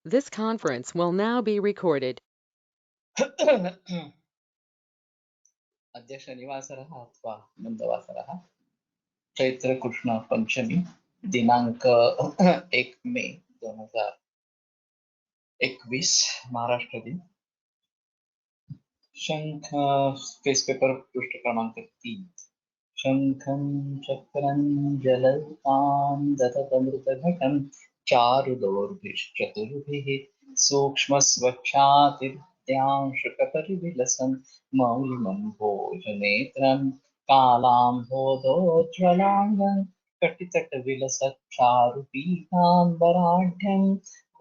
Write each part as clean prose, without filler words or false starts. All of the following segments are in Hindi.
This conference will now be recorded. अद्य शनिवासरः अथवा मन्दवासरः चैत्रकृष्ण पंचमी दिनांक 1 मे 2021 महाराष्ट्र दिन शंख केस पेपर पृष्ठ क्रमांक 3 शंखं चक्रं जलौकां दततमृतघटं चारुदोर्भिश्चतुर्भिः सूक्ष्मस्वच्छातिद्यांशुकपरिविलसन् मौलिमं भोजनेत्रं कालाम्भोदोज्ज्वलाङ्गं कटितटविलसच्चारुपीताम्बराढ्यं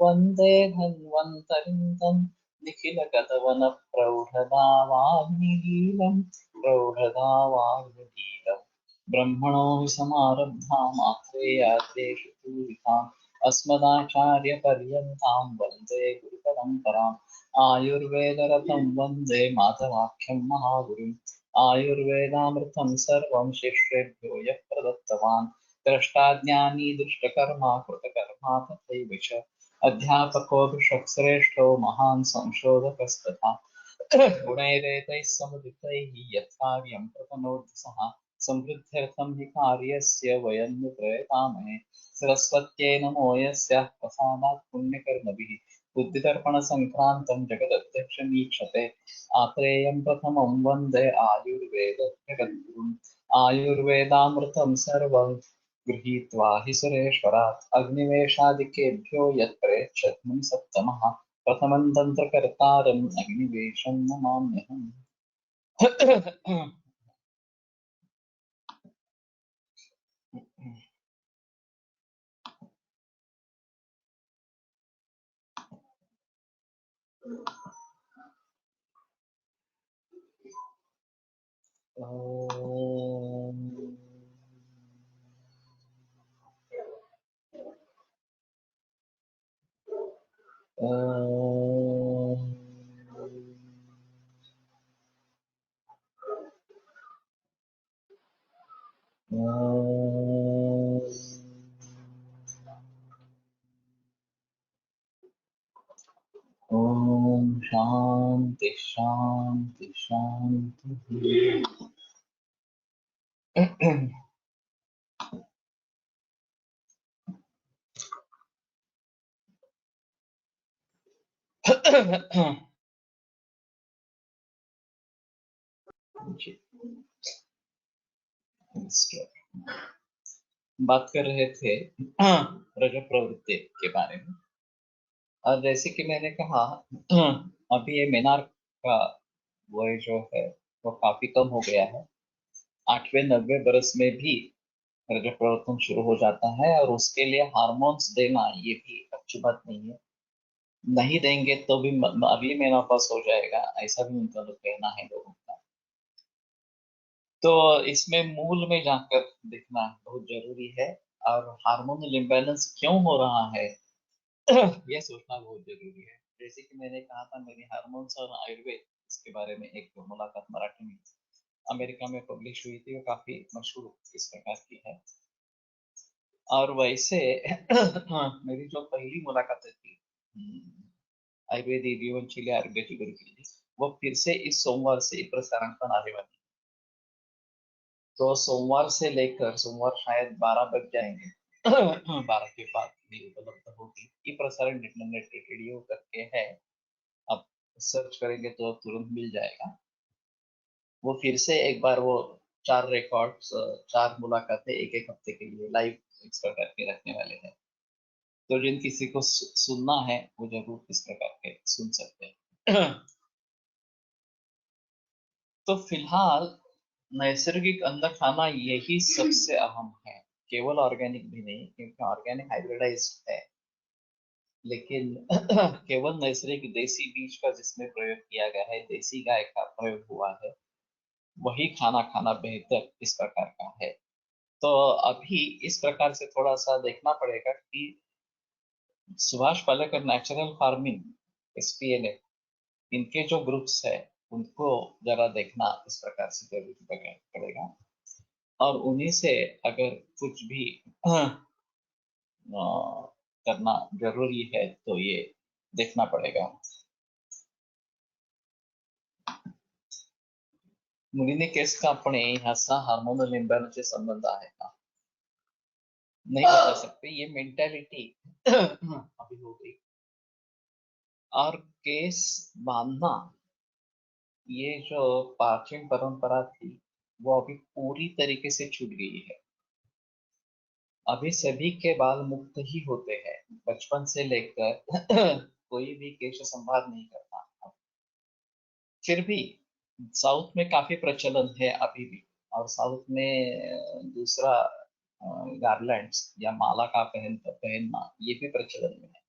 वन्दे धन्वन्तरिं तं निखिलगतवनप्रौढदावाग्निलीलम् प्रौढदावाग्निलीलम् ब्रह्मणो हि समारब्धाम् आत्रेयाद्रेषु पूरिताम् अस्मदाचार्यपर्यन्तां वन्दे गुरुपरम्पराम् आयुर्वेदरतं वन्दे मातवाख्यं महागुरुम् आयुर्वेदामृतं सर्वं शिष्येभ्यो यः प्रदत्तवान् द्रष्टाज्ञानी दुष्टकर्मा कृतकर्मा तथैव च अध्यापको विश्वश्रेष्ठो महान् संशोधकस्तथा गुणैरेतैः समुदितैः यत्कार्यं प्रतनोति समृद्ध्यर्थं हि कार्यस्य वयं नु प्रयतामहे सरस्वत्यै नमो यस्याः प्रसादात् पुण्यकर्मभिः बुद्धिदर्पणसङ्क्रान्तं जगदध्यक्षमीक्षते आत्रेयं प्रथमं वन्दे आयुर्वेदजगद्गुरुम् आयुर्वेदामृतं सर्वं गृहीत्वा हि सुरेश्वरात् अग्निवेशादिकेभ्यो यत्प्रेच्छत् सप्तमः प्रथमं तन्त्रकर्तारम् अग्निवेशं नमाम्यहम्। ओम शांति शांति शांति। बात कर रहे थे रज प्रवृत्ति के बारे में और जैसे कि मैंने कहा अभी ये मीनार का वय जो है वो काफी कम हो गया है। 8वें 9वें बरस में भी रज प्रवर्तन शुरू हो जाता है और उसके लिए हार्मोन्स देना ये भी अच्छी बात नहीं है। नहीं देंगे तो भी अगली मेनोपॉज हो जाएगा, ऐसा भी उनका तो कहना है लोगों का। तो इसमें मूल में जाकर देखना बहुत जरूरी है और हार्मोनल इम्बैलेंस क्यों हो रहा है यह सोचना बहुत जरूरी है। जैसे कि मैंने कहा था, मेरी हार्मोन्स और आयुर्वेद इसके बारे में एक मुलाकात मराठी में अमेरिका में पब्लिश हुई थी, वो काफी मशहूर इस प्रकार की है। और वैसे मेरी जो पहली मुलाकात थी आयुर्वेदिक जीवन शैली आरोग्य शिविर के लिए, वो फिर से इस सोमवार से प्रसारण पर आने वाली है। तो सोमवार से लेकर सोमवार शायद 12 बज जाएंगे 12 के बाद भी उपलब्ध होगी। ये प्रसारण नेट रेडियो करके है, आप सर्च करेंगे तो तुरंत मिल जाएगा। वो फिर से एक बार वो 4 रिकॉर्ड्स 4 मुलाकातें एक एक हफ्ते के लिए लाइव इस प्रकार के रखने वाले हैं। तो जिन किसी को सुनना है वो जरूर इस प्रकार के सुन सकते हैं। तो फिलहाल नैसर्गिक अन्न खाना यही सबसे अहम है, केवल ऑर्गेनिक भी नहीं, क्योंकि ऑर्गेनिक हाइब्रिडाइज्ड है। लेकिन केवल नैसर्गिक देसी बीज का जिसमें प्रयोग किया गया है, देसी गाय का प्रयोग हुआ है, वही खाना खाना बेहतर इस प्रकार का है। तो अभी इस प्रकार से थोड़ा सा देखना पड़ेगा कि Subhash Palekar natural farming SPNA इनके जो ग्रुप्स है उनको जरा देखना इस प्रकार से जरूर पड़ेगा। और उन्हीं से अगर कुछ भी करना जरूरी है तो ये देखना पड़ेगा. मुलीने केस कापणे ह्याचा हार्मोनल इम्बॅलन्सशी संबंध आहे का? नहीं बता सकते. ये मेंटालिटी अभी हो गई. और केस बांधना, ये जो प्राचीन परंपरा थी, वो अभी पूरी तरीके से छूट गई है. अभी सभी के बाल मुक्त ही होते हैं, बचपन से लेकर कोई भी केश संवार नहीं करता. फिर भी साउथ में काफी प्रचलन है अभी भी. और साउथ में दूसरा गार्लैंड्स या माला का पहनना ये भी प्रचलन में है.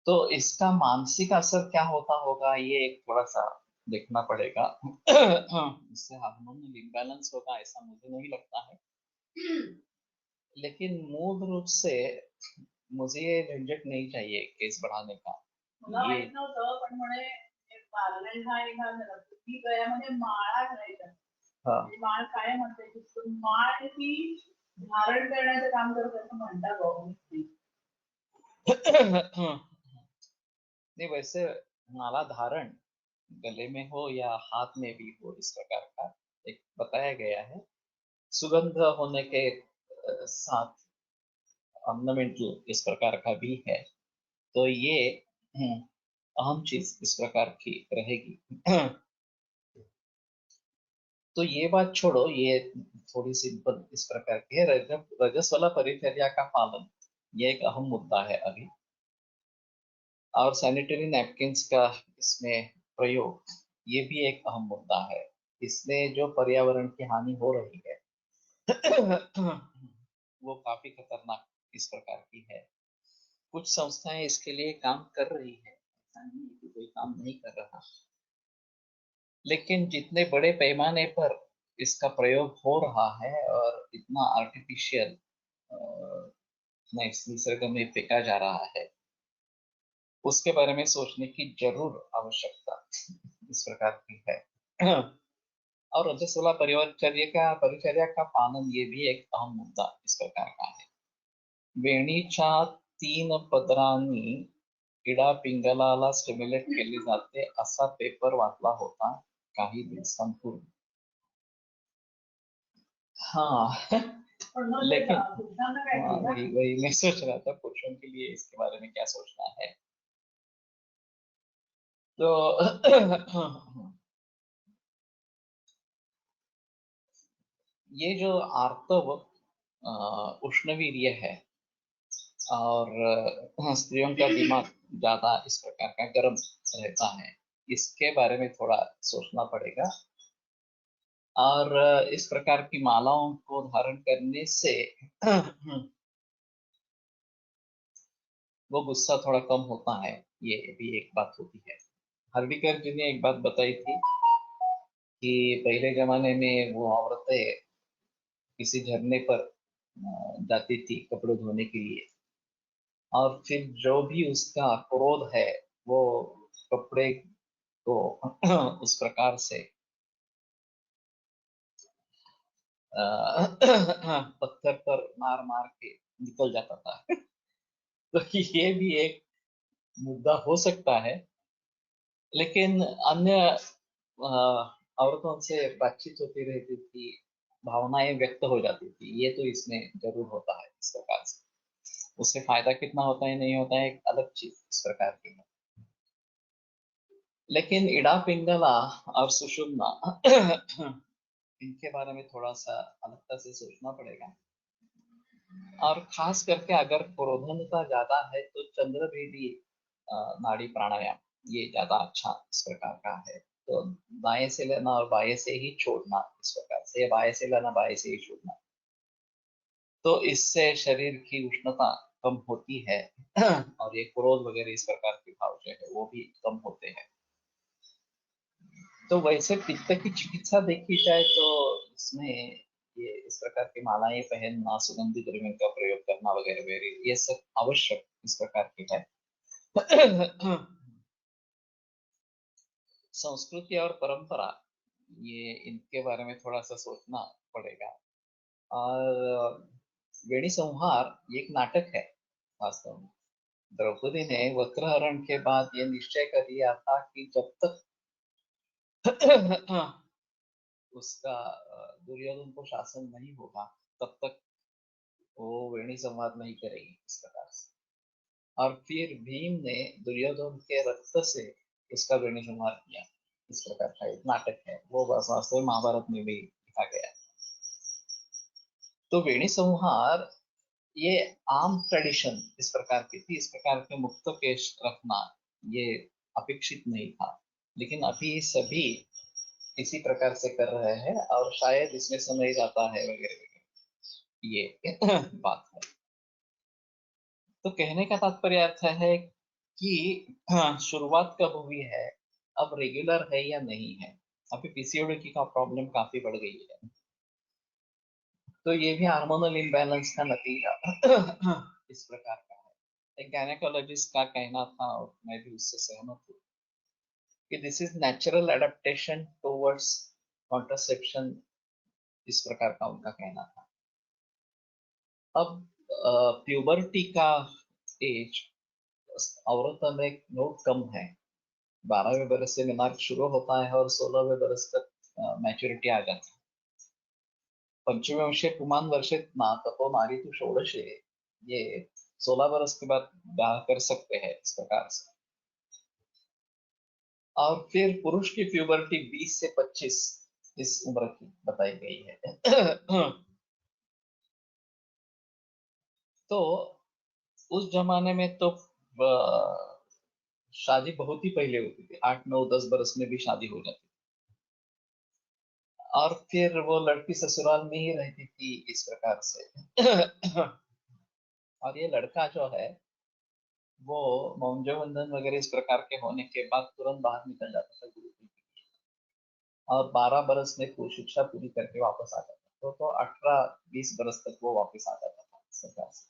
तो इसका मानसिक असर क्या होता होगा, ये एक थोड़ा सा देखना पड़ेगा. इससे हार्मोनल इम्बैलेंस होगा ऐसा मुझे नहीं लगता है. लेकिन मूल रूप से मुझे ये झंझट नहीं चाहिए केस बढ़ाने का. मला ये माहित नव्हतं पण म्हणे पार्लमेंट हा एक हा झाला ती गळ्यामध्ये माळा घालायचा. हा ती माळ काय म्हणते ती माळ ती धारण करण्याचं काम करत असं म्हणतात गव्हर्नमेंट. नहीं वैसे माला धारण गले में हो या हाथ में भी हो, इस प्रकार का एक बताया गया है. सुगंध होने के साथ ऑर्नामेंटल इस प्रकार का भी है. तो ये अहम चीज इस प्रकार की रहेगी. तो ये बात छोड़ो, ये थोड़ी सिंपल इस प्रकार की है. रजस्वला परिचर्या का पालन, ये एक अहम मुद्दा है अभी. और सैनिटरी नैपकिन्स का इसमें प्रयोग, ये भी एक अहम मुद्दा है. इसमें जो पर्यावरण की हानि हो रही है वो काफी खतरनाक इस प्रकार की है. कुछ संस्थाएं इसके लिए काम कर रही है, ऐसा नहीं है कि कोई काम नहीं कर रहा. लेकिन जितने बड़े पैमाने पर इसका प्रयोग हो रहा है और इतना आर्टिफिशियल निसर्ग में फेंका जा रहा है, उसके बारे में सोचने की जरूर आवश्यकता इस प्रकार की है. और रजस्वला परिचर्या का पालन, ये भी एक अहम मुद्दा इस प्रकार का है. वेणीच्या 3 पदरांनी इडा पिंगलाला स्टिम्युलेट केले जाते असा पेपर वाचला होता काही दिवसांपूर्वी. हाँ लेकिन वही मैं सोच रहा था पुरुषों के लिए इसके बारे में क्या सोचना है. तो ये जो आर्तव उष्णवीर्य है और स्त्रियों का दिमाग ज्यादा इस प्रकार का गर्म रहता है, इसके बारे में थोड़ा सोचना पड़ेगा. और इस प्रकार की मालाओं को धारण करने से वो गुस्सा थोड़ा कम होता है, ये भी एक बात होती है. हर्विकर जी ने एक बात बताई थी कि पहले जमाने में वो औरतें किसी झरने पर जाती थी कपड़े धोने के लिए, और फिर जो भी उसका क्रोध है वो कपड़े को उस प्रकार से पत्थर पर मार मार के निकल जाता था. तो ये भी एक मुद्दा हो सकता है. लेकिन अन्य औरतों से बातचीत होती रहती थी, भावनाएं व्यक्त हो जाती थी, ये तो इसमें जरूर होता है इस प्रकार से. उससे फायदा कितना होता है नहीं होता है एक अलग चीज इस प्रकार की है. लेकिन इड़ा पिंगला और सुषुम्ना इनके बारे में थोड़ा सा अलगता से सोचना पड़ेगा. और खास करके अगर क्रोधनता ज्यादा है तो चंद्र भेदी नाड़ी प्राणायाम, ये ज्यादा अच्छा इस प्रकार का है. तो दाएं से लेना और बाएं से ही छोड़ना इस प्रकार से, या बाएं से लेना बाएं से ही छोड़ना, तो इससे शरीर की उष्णता कम होती है. और ये क्रोध वगैरह इस प्रकार के भाव जो है वो भी कम होते हैं. तो वैसे पित्त की चिकित्सा देखी जाए तो इसमें ये इस प्रकार की मालाएं पहनना, सुगंधित द्रव्यों का प्रयोग करना वगैरह वगैरह, ये सब आवश्यक इस प्रकार की है. संस्कृति और परंपरा, ये इनके बारे में थोड़ा सा सोचना पड़ेगा. और वेणी संहार ये एक नाटक है वास्तव में. द्रौपदी ने वक्रहरण के बाद ये निश्चय कर लिया था कि जब तक उसका दुर्योधन को शासन नहीं होगा तब तक वो वेणी संवाद नहीं करेगी इस प्रकार से। और फिर भीम ने दुर्योधन के रक्त से उसका वेणी संवाद किया। इस प्रकार का एक नाटक है, वो बस वास्तव में महाभारत में भी लिखा गया है। तो वेणी संहार ये आम ट्रेडिशन इस प्रकार की थी, इस प्रकार के मुक्त केश रखना ये अपेक्षित नहीं था, लेकिन अभी सभी इसी प्रकार से कर रहे हैं और शायद इसमें समय जाता है वगैरह वगैरह, ये बात है। तो कहने का तात्पर्य अर्थ है कि शुरुआत कब हुई है, अब रेगुलर है या नहीं है। अभी पीसीओडी की का प्रॉब्लम काफी बढ़ गई है, तो ये भी हार्मोनल इम्बैलेंस का नतीजा इस प्रकार का है। एक गायनेकोलॉजिस्ट का कहना था और मैं भी उससे सहमत हूँ कि this is natural adaptation towards contraception, इस प्रकार का उनका कहना था। अब प्यूबर्टी का एज औरतों में बहुत कम है। 12वें बरस से मेनार्क शुरू होता है और 16वें बरस तक मैच्योरिटी आ जाती है। पंचमवर्षे पुमान वर्षे तपो नारी तो षोडशे, ये 16 बरस के बाद ब्याह कर सकते हैं इस प्रकार से। और फिर पुरुष की प्यूबर्टी 20 से 25 इस उम्र की बताई गई है। तो उस जमाने में तो शादी बहुत ही पहले होती थी, 8 9 10 बरस में भी शादी हो जाती थी। और फिर वो लड़की ससुराल में ही रहती थी इस प्रकार से। और ये लड़का जो है वो मौंजोबंधन वगैरह इस प्रकार के होने के बाद तुरंत बाहर निकल जाता था गुरुकुल के लिए, और 12 बरस में पूरी शिक्षा पूरी करके वापस आ जाता। तो 18 20 बरस तक वो वापस आ जाता था इस प्रकार से।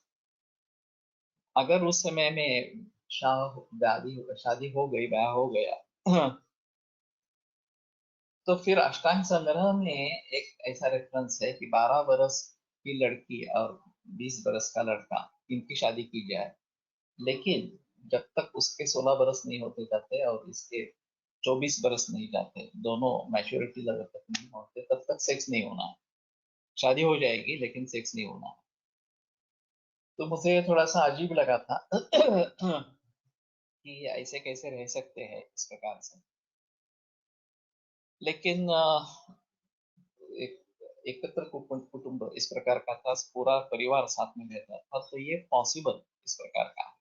अगर उस समय में शादी हो गई, ब्याह हो गया, तो फिर अष्टांग संग्रह में एक ऐसा रेफरेंस है कि 12 बरस की लड़की और 20 बरस का लड़का, इनकी शादी की जाए, लेकिन जब तक उसके 16 बरस नहीं होते जाते और इसके 24 बरस नहीं जाते, दोनों मैच्योरिटी लेवल तक नहीं होते, तब तक सेक्स नहीं होना। शादी हो जाएगी लेकिन सेक्स नहीं होना। तो मुझे ये थोड़ा सा अजीब लगा था कि ऐसे कैसे रह सकते हैं इस प्रकार से। लेकिन एक एकत्र कुटुंब इस प्रकार का था, पूरा परिवार साथ में रहता था, तो ये पॉसिबल इस प्रकार का।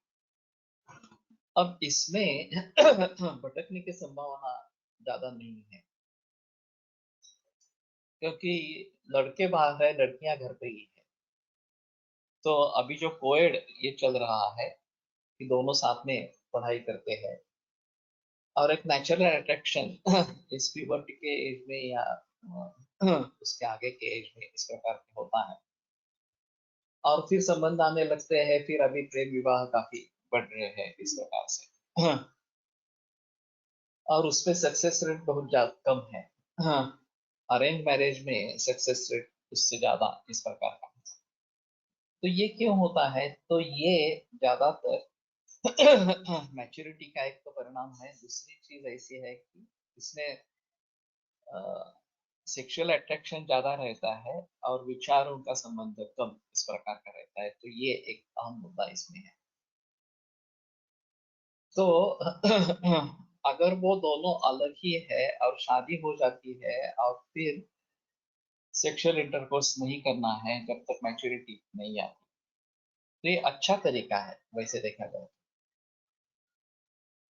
अब इसमें भटकने की संभावना ज्यादा नहीं है, क्योंकि लड़के बाहर है, लड़कियां घर पे ही है। तो अभी जो कोएड ये चल रहा है कि दोनों साथ में पढ़ाई करते हैं, और एक नेचुरल अट्रैक्शन इस प्यूबर्टी के एज में या उसके आगे के एज में इस प्रकार के होता है, और फिर संबंध आने लगते हैं, फिर अभी प्रेम विवाह काफी बढ़ रहे हैं इस प्रकार से। और उसपे सक्सेस रेट बहुत ज्यादा कम है। अरेंज मैरिज में सक्सेस रेट उससे ज्यादा इस प्रकार का। तो ये क्यों होता है? तो ये ज्यादातर मैच्योरिटी का एक तो परिणाम है। दूसरी चीज ऐसी है कि इसमें सेक्सुअल अट्रैक्शन ज्यादा रहता है और विचारों का संबंध कम इस प्रकार का रहता है। तो ये एक अहम मुद्दा इसमें है। तो अगर वो दोनों अलग ही है और शादी हो जाती है और फिर सेक्सुअल इंटरकोर्स नहीं करना है जब तक मैच्योरिटी नहीं आती, तो ये अच्छा तरीका है वैसे देखा जाए।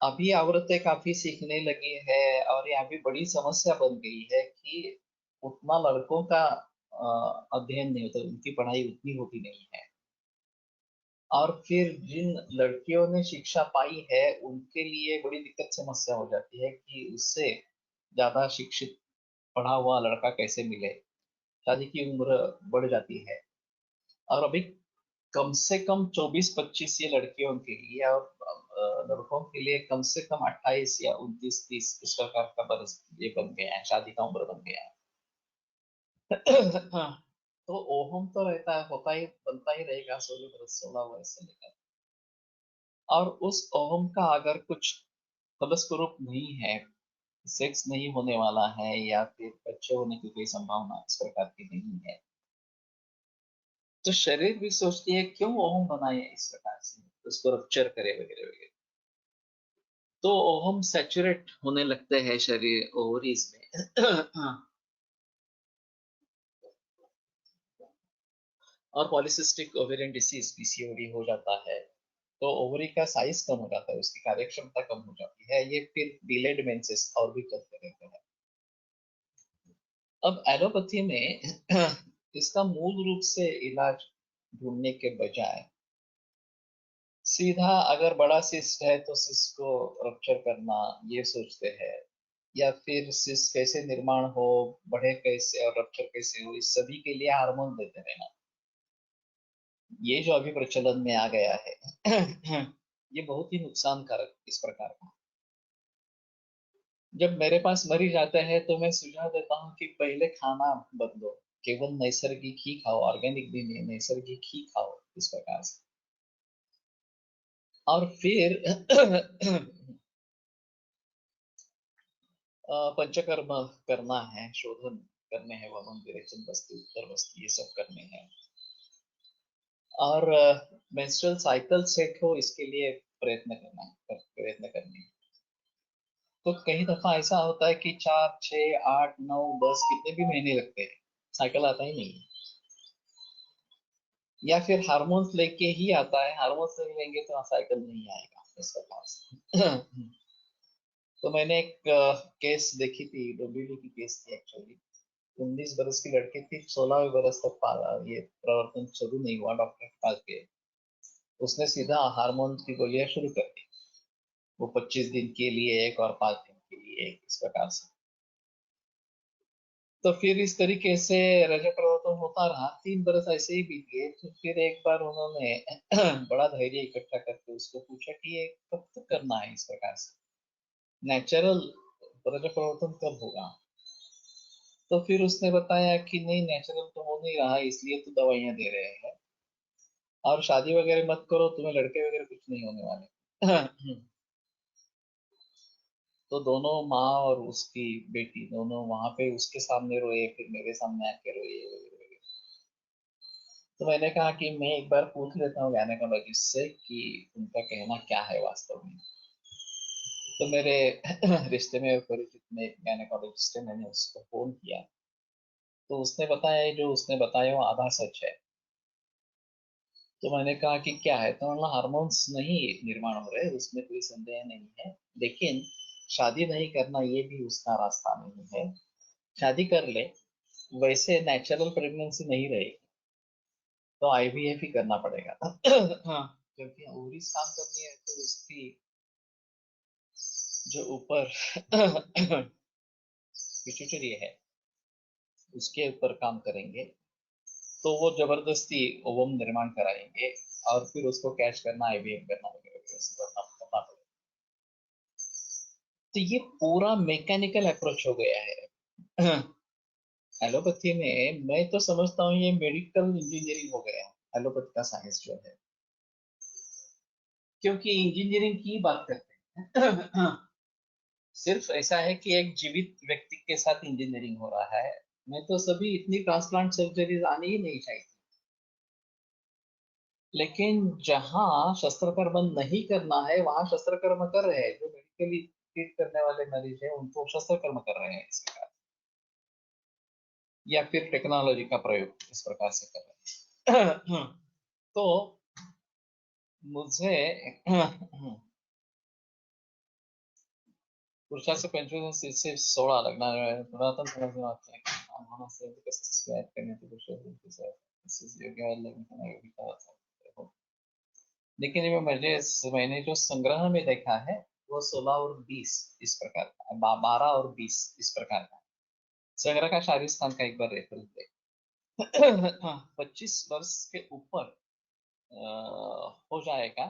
अभी औरतें काफी सीखने लगी है और ये अभी बड़ी समस्या बन गई है कि उतना लड़कों का अध्ययन नहीं होता, उनकी पढ़ाई उतनी होती नहीं है। और फिर जिन लड़कियों ने शिक्षा पाई है उनके लिए बड़ी दिक्कत समस्या हो जाती है कि उससे ज्यादा शिक्षित पढ़ा हुआ लड़का कैसे मिले। शादी की उम्र बढ़ जाती है, और अभी कम से कम 24 25 ये लड़कियों के लिए, और लड़कों के लिए कम से कम 28 या 29 30 इस प्रकार का बरस ये बन गया है, शादी का उम्र बन गया है। तो ओहम तो रहता है, होता ही बनता ही रहेगा 16 बरस से लेकर। और उस ओवम का अगर कुछ फलस्वरूप नहीं है, सेक्स नहीं होने वाला है या फिर बच्चे होने की कोई संभावना इस प्रकार की नहीं है, तो शरीर भी सोचती है क्यों ओवम बनाए इस प्रकार से, उसको रप्चर करे वगैरह वगैरह। तो ओवम सैचुरेट होने लगते हैं शरीर ओवरीज में और पॉलिसिस्टिक ओवेरियन डिसीज पीसीओडी हो जाता है। तो ओवरी का साइज कम हो जाता है, उसकी कार्यक्षमता कम हो जाती है, ये फिर डिलेड मेंसेस और भी चलते रहते हैं। अब एलोपैथी में इसका मूल रूप से इलाज ढूंढने के बजाय सीधा अगर बड़ा सिस्ट है तो सिस्ट को रप्चर करना ये सोचते हैं, या फिर सिस्ट कैसे निर्माण हो, बढ़े कैसे और रप्चर कैसे हो, इस सभी के लिए हार्मोन देते रहना, ये जो अभी प्रचलन में आ गया है ये बहुत ही नुकसानकारक इस प्रकार का। जब मेरे पास मरीज आते हैं तो मैं सुझाव देता हूँ कि पहले खाना बदलो, केवल नैसर्गिक ही खाओ, ऑर्गेनिक भी नहीं, नैसर्गिक ही खाओ इस प्रकार से। और फिर पंचकर्म करना है, शोधन करने हैं, वमन विरेचन बस्ती उत्तर बस्ती ये सब करने हैं, और मेंस्ट्रुअल साइकिल सेट हो इसके लिए प्रयत्न करना है, प्रयत्न करनी है। तो कई दफा ऐसा होता है कि 4, 6, 8, 9, 10 कितने भी महीने लगते हैं, साइकिल आता ही नहीं है। या फिर हार्मोन्स लेके ही आता है, हार्मोन्स नहीं लेंगे तो साइकिल नहीं आएगा इसका पास। तो मैंने एक केस देखी थी, डोंबिवली की केस थी एक्चुअली। 19 बरस की लड़की थी, 16वें बरस तक पाला ये प्रवर्तन शुरू नहीं हुआ डॉक्टर के पास गए, उसने सीधा हार्मोन की गोलियां शुरू कर दी, वो 25 दिन के लिए एक और 5 दिन के लिए एक इस प्रकार से। तो फिर इस तरीके से रजत प्रवर्तन होता रहा, 3 बरस ऐसे ही बीत गए। तो फिर एक बार उन्होंने बड़ा धैर्य इकट्ठा करके उसको पूछा कि ये कब तक करना है इस प्रकार से, नेचुरल रजत प्रवर्तन कब होगा। तो फिर उसने बताया कि नहीं, नेचुरल तो हो नहीं रहा, इसलिए तो दवाइयां दे रहे हैं, और शादी वगैरह मत करो, तुम्हें लड़के वगैरह कुछ नहीं होने वाले। तो दोनों माँ और उसकी बेटी दोनों वहां पे उसके सामने रोए, फिर मेरे सामने आके रोए वगैरह वगैरह। तो मैंने कहा कि मैं एक बार पूछ लेता हूँ गायनेकोलॉजिस्ट से कि उनका कहना क्या है वास्तव में। तो मेरे रिश्ते में परिचित में एक गायनेकोलॉजिस्ट है, मैंने उसको फोन किया, तो उसने बताया जो उसने बताया वो आधा सच है। तो मैंने कहा कि क्या है, तो मतलब हार्मोन्स नहीं निर्माण हो रहे, उसमें कोई संदेह नहीं है, लेकिन शादी नहीं करना ये भी उसका रास्ता नहीं है। शादी कर ले, वैसे नेचुरल प्रेगनेंसी नहीं रहेगी, तो आईवीएफ ही करना पड़ेगा। हाँ, क्योंकि ओवरीज काम करनी है तो उसकी जो ऊपर पिट्यूटरी है उसके ऊपर काम करेंगे, तो वो जबरदस्ती ओवम निर्माण कराएंगे, और फिर उसको कैच करना, आईवीएफ करना वगैरह करना पड़ेगा। तो ये पूरा मैकेनिकल अप्रोच हो गया है। एलोपैथी में मैं तो समझता हूँ ये मेडिकल इंजीनियरिंग हो गया है एलोपैथी का साइंस जो है, क्योंकि इंजीनियरिंग की बात करते हैं। सिर्फ ऐसा है कि एक जीवित व्यक्ति के साथ इंजीनियरिंग हो रहा है, मैं तो सभी इतनी ट्रांसप्लांट सर्जरीज आनी ही नहीं चाहिए। लेकिन जहां शस्त्रकर्म नहीं करना है वहां शस्त्रकर्म कर रहे हैं, जो मेडिकली ट्रीट करने वाले मरीज हैं उनको शस्त्रकर्म कर रहे हैं इस प्रकार, या फिर टेक्नोलॉजी का प्रयोग इस प्रकार से कर रहे हैं। तो मुझे पुरुषाचे 25 से 16 लग्न पुरातन समजून वाटते आम्हाला कसं करण्याची गोष्ट योग्य लग्न करण्यायोग्य हो। लेकिन ये मैंने जो संग्रह में देखा है वो 16 और 20 इस प्रकार का, 12 और 20 इस प्रकार का संग्रह का शारीर स्थान का एक बार रेफरेंस दे। 25 वर्ष के ऊपर हो जाएगा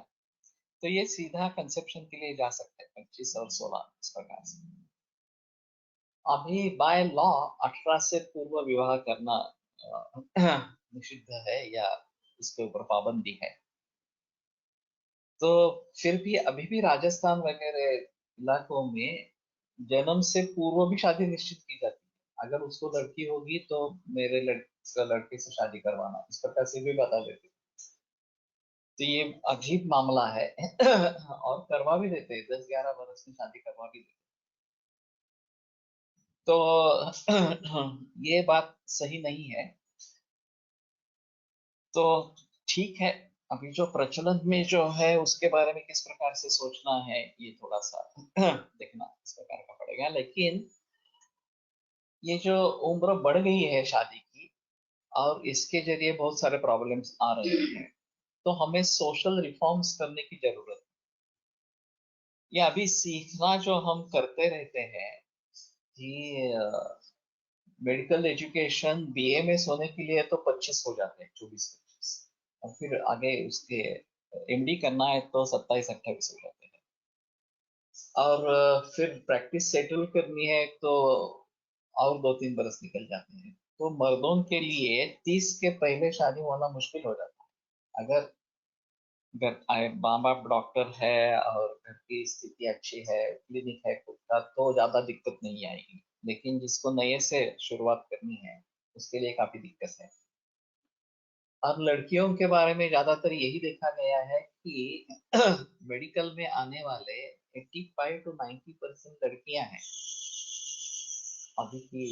तो ये सीधा कंसेप्शन के लिए जा सकते हैं, 25 और 16 इस प्रकार से। अभी बाय लॉ 18 से पूर्व विवाह करना निषिद्ध है, या इसके ऊपर पाबंदी है। तो फिर भी अभी भी राजस्थान वगैरह इलाकों में जन्म से पूर्व भी शादी निश्चित की जाती है। अगर उसको लड़की होगी तो मेरे लड़के से शादी करवाना, इस प्रकार से भी बता देते हैं। तो ये अजीब मामला है। और करवा भी देते हैं, 10-11 वर्ष में शादी करवा भी देते हैं। तो ये बात सही नहीं है। तो ठीक है, अभी जो प्रचलन में जो है उसके बारे में किस प्रकार से सोचना है, ये थोड़ा सा देखना इस प्रकार का पड़ेगा। लेकिन ये जो उम्र बढ़ गई है शादी की, और इसके जरिए बहुत सारे प्रॉब्लम्स आ रहे हैं, तो हमें सोशल रिफॉर्म्स करने की जरूरत है। ये अभी सीखना जो हम करते रहते हैं कि मेडिकल एजुकेशन बीएमएस होने के लिए तो 25 हो जाते हैं, 24-25, और फिर आगे उसके एमडी करना है तो 27-28 हो जाते हैं। और फिर प्रैक्टिस सेटल करनी है तो और 2-3 बरस निकल जाते हैं। तो मर्दों के लिए 30 के पहले शादी होना मुश्किल हो जाता है। अगर घर माँ बाप डॉक्टर है और घर की स्थिति अच्छी है, क्लिनिक है खुद का, तो ज्यादा दिक्कत नहीं आएगी। लेकिन जिसको नए से शुरुआत करनी है उसके लिए काफी दिक्कत है। और लड़कियों के बारे में ज्यादातर यही देखा गया है कि मेडिकल में आने वाले 85 to 90% लड़कियां हैं। अभी की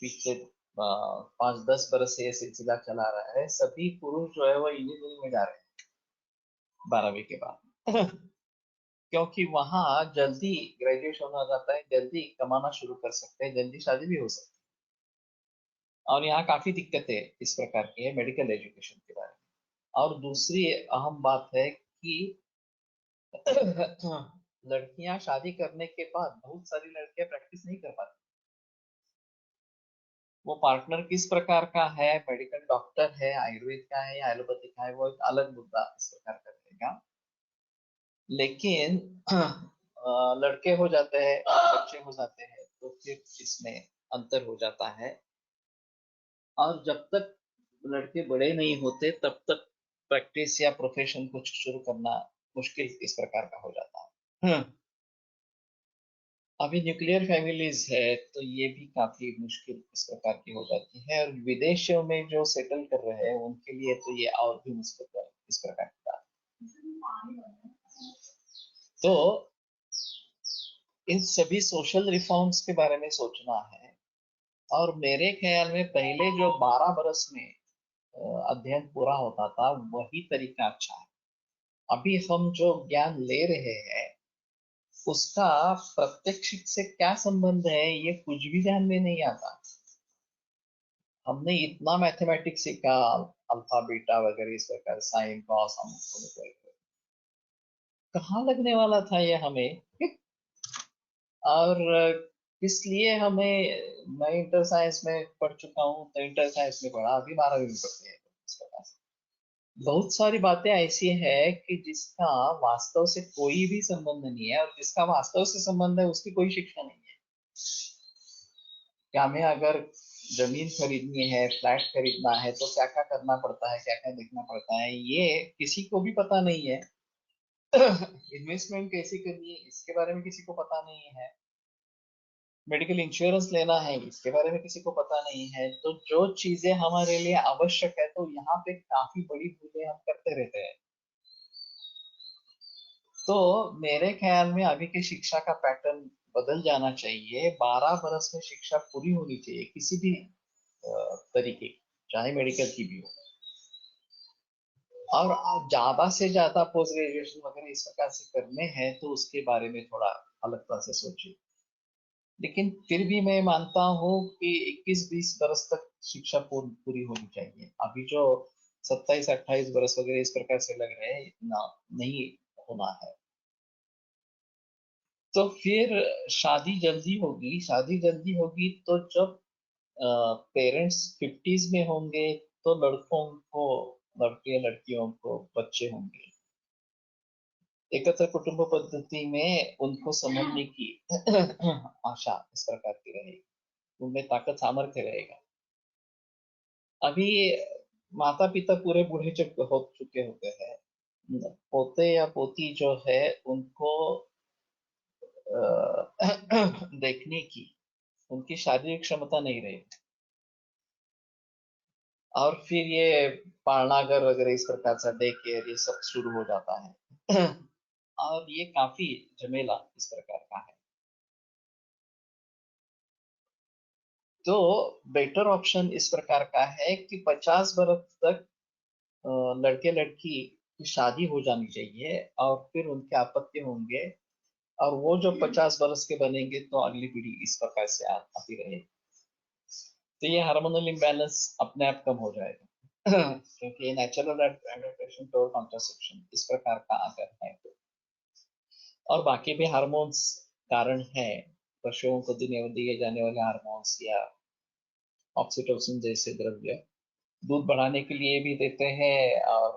पिछले 5-10 बरस से ये सिलसिला चला रहा है, सभी पुरुष जो है वो इंजीनियरिंग में जा रहे हैं 12वीं के बाद। क्योंकि वहां जल्दी ग्रेजुएशन हो जाता है, जल्दी कमाना शुरू कर सकते हैं, जल्दी शादी भी हो सकती है। और यहाँ काफी दिक्कतें इस प्रकार की है मेडिकल एजुकेशन के बारे में। और दूसरी अहम बात है कि लड़कियां शादी करने के बाद, बहुत सारी लड़कियां प्रैक्टिस नहीं कर पाती। वो पार्टनर किस प्रकार का है, मेडिकल डॉक्टर है, आयुर्वेद का है या एलोपैथी का है, वो एक अलग मुद्दा इस प्रकार का रहेगा। लेकिन लड़के हो जाते हैं, बच्चे हो जाते हैं, तो फिर इसमें अंतर हो जाता है। और जब तक लड़के बड़े नहीं होते तब तक प्रैक्टिस या प्रोफेशन कुछ शुरू करना मुश्किल इस प्रकार का हो जाता है। अभी न्यूक्लियर फैमिलीज है तो ये भी काफी मुश्किल इस प्रकार की हो जाती है। और विदेशों में जो सेटल कर रहे हैं उनके लिए तो ये और भी मुश्किल है इस प्रकार की बात। तो इन सभी सोशल रिफॉर्म्स के बारे में सोचना है। और मेरे ख्याल में पहले जो 12 बरस में अध्ययन पूरा होता था वही तरीका अच्छा है। अभी हम जो ज्ञान ले रहे हैं उसका प्रत्यक्ष से क्या संबंध है ये कुछ भी ध्यान में नहीं आता। हमने इतना मैथमेटिक्स सीखा, अल्फा बीटा वगैरह इस प्रकार, साइन कॉस, हम कहाँ लगने वाला था ये हमें। और इसलिए मैं इंटर साइंस में पढ़ चुका हूँ, तो इंटर साइंस में पढ़ा, अभी 12वीं में पढ़ते हैं इस प्रकार से। बहुत सारी बातें ऐसी है कि जिसका वास्तव से कोई भी संबंध नहीं है, और जिसका वास्तव से संबंध है उसकी कोई शिक्षा नहीं है। क्या हमें अगर जमीन खरीदनी है, फ्लैट खरीदना है, तो क्या क्या करना पड़ता है, क्या क्या देखना पड़ता है, ये किसी को भी पता नहीं है। इन्वेस्टमेंट कैसे करनी है इसके बारे में किसी को पता नहीं है। मेडिकल इंश्योरेंस लेना है इसके बारे में किसी को पता नहीं है। तो जो चीजें हमारे लिए आवश्यक है, तो यहाँ पे काफी बड़ी भूलें हम करते रहते हैं। तो मेरे ख्याल में अभी की शिक्षा का पैटर्न बदल जाना चाहिए। 12 बरस में शिक्षा पूरी होनी चाहिए किसी भी तरीके की, चाहे मेडिकल की भी हो। और आप ज्यादा से ज्यादा पोस्ट ग्रेजुएशन वगैरह इस प्रकार से करने हैं तो उसके बारे में थोड़ा अलग तरह से सोचिए। लेकिन फिर भी मैं मानता हूँ कि 21-20 बरस तक शिक्षा पूरी होनी चाहिए। अभी जो 27-28 बरस वगैरह इस प्रकार से लग रहे हैं, इतना नहीं होना है। तो फिर शादी जल्दी होगी तो जब पेरेंट्स 50s में होंगे तो लड़के लड़कियों को बच्चे होंगे। एकत्र कुटुंब पद्धति में उनको समझने की आशा इस प्रकार की रहेगी, उनमें ताकत सामर्थ्य रहेगा। अभी माता पिता पूरे बूढ़े हो चुके होते हैं, पोते या पोती जो है उनको देखने की उनकी शारीरिक क्षमता नहीं रही और फिर ये पालना घर वगैरह इस प्रकार से डे केयर ये सब शुरू हो जाता है और ये काफी झमेला इस प्रकार का है। तो बेटर ऑप्शन इस प्रकार का है कि 50 बरस तक लड़के लड़की की शादी हो जानी चाहिए और फिर उनके आपत्ति होंगे और वो जो 50 बरस के बनेंगे तो अगली पीढ़ी इस प्रकार से आती रहेगी। तो ये हार्मोनल इम्बैलेंस अपने आप कम हो जाएगा क्योंकि नेचुरल एडाप्टेशन टू कॉन्ट्रासेप्शन इस प्रकार का अगर है तो और बाकी भी हार्मोन्स कारण है पशुओं को दिए जाने वाले हार्मोन्स या ऑक्सीटोसिन जैसे द्रव्य दूध बढ़ाने के लिए भी देते हैं और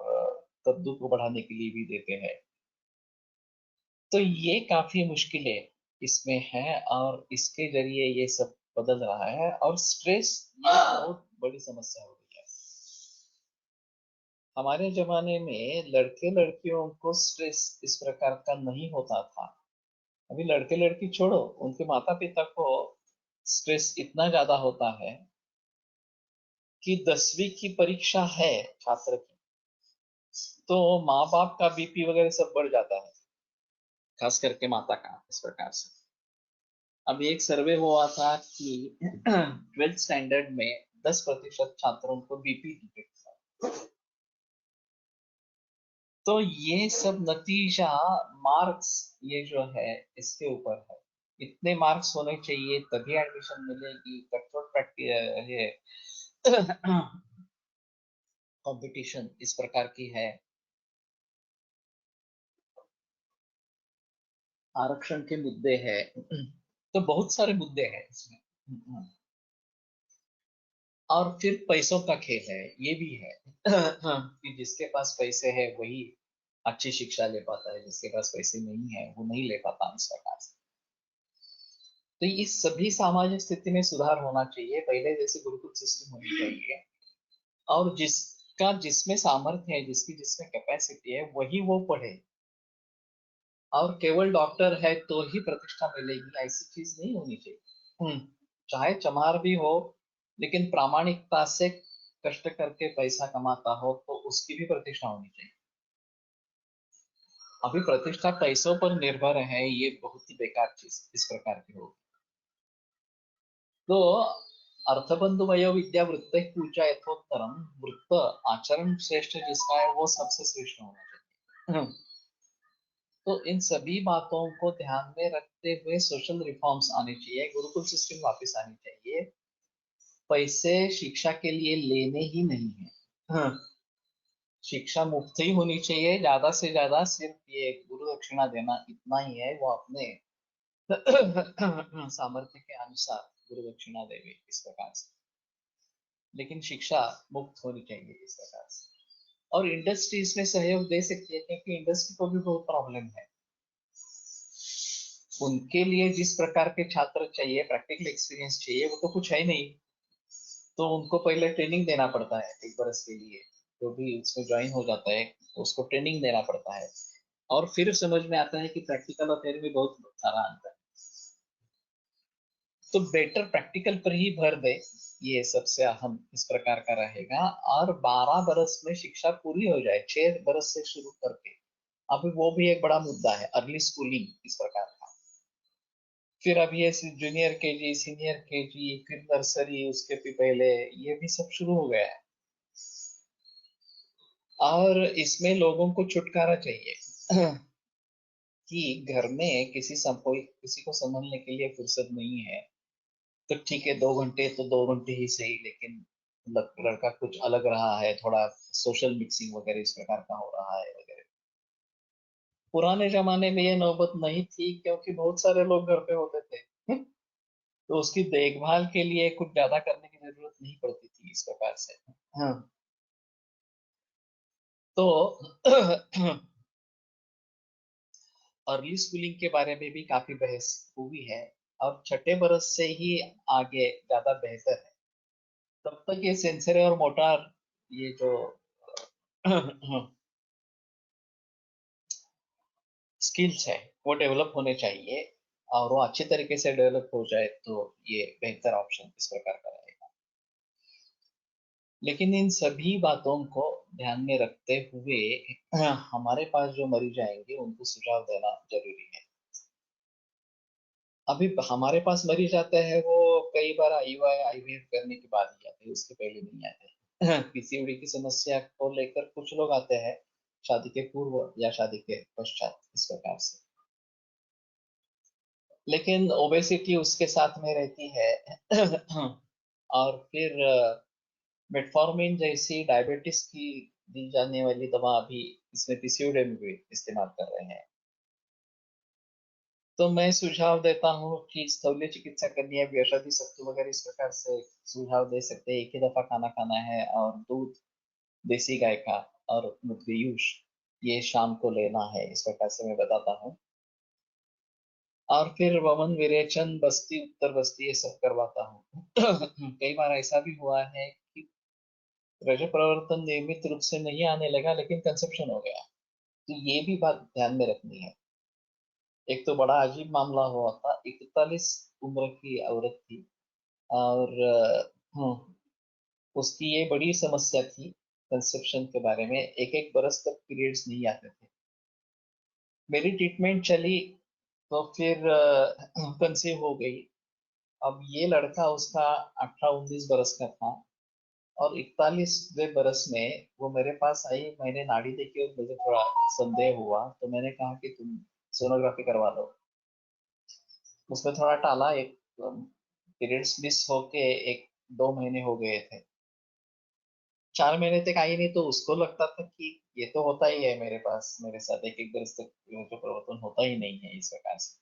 तब दूध को बढ़ाने के लिए भी देते हैं। तो ये काफी मुश्किलें इसमें है और इसके जरिए ये सब बदल रहा है और स्ट्रेस ये बहुत बड़ी समस्या हो गई है। हमारे जमाने में लड़के लड़कियों को स्ट्रेस इस प्रकार का नहीं होता था। अभी लड़के लड़की छोड़ो उनके माता पिता को स्ट्रेस इतना ज्यादा होता है कि 10वीं की परीक्षा है छात्र की तो माँ बाप का बीपी वगैरह सब बढ़ जाता है खास करके माता का इस प्रकार से। अभी एक सर्वे हुआ था कि 12th स्टैंडर्ड में 10% छात्रों को बीपी डिटेक्ट था। तो ये सब नतीजा मार्क्स ये जो है इसके ऊपर है। इतने मार्क्स होने चाहिए तभी एडमिशन मिलेगी। कठोर प्रैक्टिस ये कंपटीशन इस प्रकार की है। आरक्षण के मुद्दे हैं तो बहुत सारे मुद्दे हैं इसमें और फिर पैसों का खेल है ये भी है कि जिसके पास पैसे है वही अच्छी शिक्षा ले पाता है जिसके पास पैसे नहीं है वो नहीं ले पाता इस प्रकार से। तो इस सभी सामाजिक स्थिति में सुधार होना चाहिए पहले जैसे गुरुकुल सिस्टम होनी चाहिए और जिसका जिसमें सामर्थ्य है जिसकी जिसमें कैपेसिटी है वही वो पढ़े और केवल डॉक्टर है तो ही प्रतिष्ठा मिलेगी ऐसी चीज नहीं होनी चाहिए। चाहे चमार भी हो लेकिन प्रामाणिकता से कष्ट करके पैसा कमाता हो तो उसकी भी प्रतिष्ठा होनी चाहिए। अभी प्रतिष्ठा पैसों पर निर्भर है ये बहुत ही बेकार चीज इस प्रकार की होगी। तो अर्थबंधु वयो विद्या वृत्त पूजा यथोत्तरम वृत्त आचरण श्रेष्ठ जिसका है वो सबसे श्रेष्ठ होना चाहिए। तो इन सभी बातों को ध्यान में रखते हुए सोशल रिफॉर्म्स आने चाहिए गुरुकुल सिस्टम वापस आनी चाहिए। पैसे शिक्षा के लिए लेने ही नहीं है। शिक्षा मुफ्त ही होनी चाहिए ज्यादा से ज्यादा सिर्फ ये गुरु दक्षिणा देना इतना ही है वो अपने सामर्थ्य के अनुसार गुरु दक्षिणा देवे इस प्रकार से। लेकिन शिक्षा मुफ्त होनी चाहिए इस प्रकार से और इंडस्ट्री इसमें सहयोग दे सकती है क्योंकि इंडस्ट्री को भी बहुत प्रॉब्लम है। उनके लिए जिस प्रकार के छात्र चाहिए प्रैक्टिकल एक्सपीरियंस चाहिए वो तो कुछ है ही नहीं। तो उनको पहले ट्रेनिंग देना पड़ता है 1 बरस के लिए जो भी उसमें ज्वाइन हो जाता है उसको ट्रेनिंग देना पड़ता है और फिर समझ में आता है कि प्रैक्टिकल और theory में बहुत सारा अंतर है। तो बेटर प्रैक्टिकल पर ही भर दे ये सबसे अहम इस प्रकार का रहेगा और 12 बरस में शिक्षा पूरी हो जाए 6 बरस से शुरू करके। अभी वो भी एक बड़ा मुद्दा है अर्ली स्कूलिंग इस प्रकार का। फिर अब ये जूनियर केजी सीनियर केजी फिर नर्सरी उसके भी पहले ये भी सब शुरू हो गया है और इसमें लोगों को छुटकारा चाहिए कि घर में कोई किसी को संभालने के लिए फुर्सत नहीं है तो ठीक है 2 घंटे तो 2 घंटे ही सही लेकिन लड़का कुछ अलग रहा है थोड़ा सोशल मिक्सिंग वगैरह इस प्रकार का हो रहा है वगैरह। पुराने जमाने में ये नौबत नहीं थी क्योंकि बहुत सारे लोग घर पे होते थे तो उसकी देखभाल के लिए कुछ ज्यादा करने की जरूरत नहीं पड़ती थी इस प्रकार से। हाँ तो अर्ली स्कूलिंग के बारे में भी काफी बहस हुई है और 6 बरस से ही आगे ज्यादा बेहतर है। तब तक ये सेंसर और मोटार ये जो स्किल्स है वो डेवलप होने चाहिए, और वो अच्छी तरीके से डेवलप हो जाए तो ये बेहतर ऑप्शन इस प्रकार का रहेगा। लेकिन इन सभी बातों को ध्यान में रखते हुए हमारे पास जो मरीज आएंगे उनको सुझाव देना जरूरी है। अभी हमारे पास मरीज आते हैं वो कई बार आईयूआई आईवीएफ करने के बाद ही आते हैं, उसके पहले नहीं आते। पीसीओडी की समस्या को लेकर कुछ लोग आते हैं शादी के पूर्व या शादी के पश्चात इस प्रकार से, लेकिन ओबेसिटी उसके साथ में रहती है। और फिर मेटफॉर्मिन जैसी डायबिटीज की दी जाने वाली दवा अभी इसमें पीसीओडी में भी इस्तेमाल कर रहे हैं। तो मैं सुझाव देता हूँ कि स्थूल्य चिकित्सा करनी है, औषधि सत्तू वगैरह इस प्रकार से सुझाव दे सकते हैं। एक ही दफा खाना खाना है, और दूध देसी गाय का और मुद्गयूष ये शाम को लेना है, इस प्रकार से मैं बताता हूँ। और फिर वमन विरेचन बस्ती उत्तर बस्ती ये सब करवाता हूँ। कई बार ऐसा भी हुआ है कि रजः प्रवर्तन नियमित रूप से नहीं आने लगा लेकिन कंसेप्शन हो गया, तो ये भी बात ध्यान में रखनी है। एक तो बड़ा अजीब मामला हुआ था, 41 उम्र की औरत थी, और उसकी ये बड़ी समस्या थी कंसेप्शन के बारे में, एक एक बरस तक पीरियड्स नहीं आते थे। मेरी ट्रीटमेंट चली तो फिर कंसीव हो गई। अब ये लड़का उसका 18-19 बरस का था, और 41वें बरस में वो मेरे पास आई। मैंने नाड़ी देखी और मुझे थोड़ा संदेह हुआ, तो मैंने कहा कि तुम सोनोग्राफी करवा लो। उसमें थोड़ा टाला, एक पीरियड्स मिस होके 1-2 महीने हो गए थे, 4 महीने तक आई नहीं, तो उसको लगता था कि ये तो होता ही है मेरे पास, मेरे साथ एक एक बरस तक जो परिवर्तन होता ही नहीं है इस प्रकार से।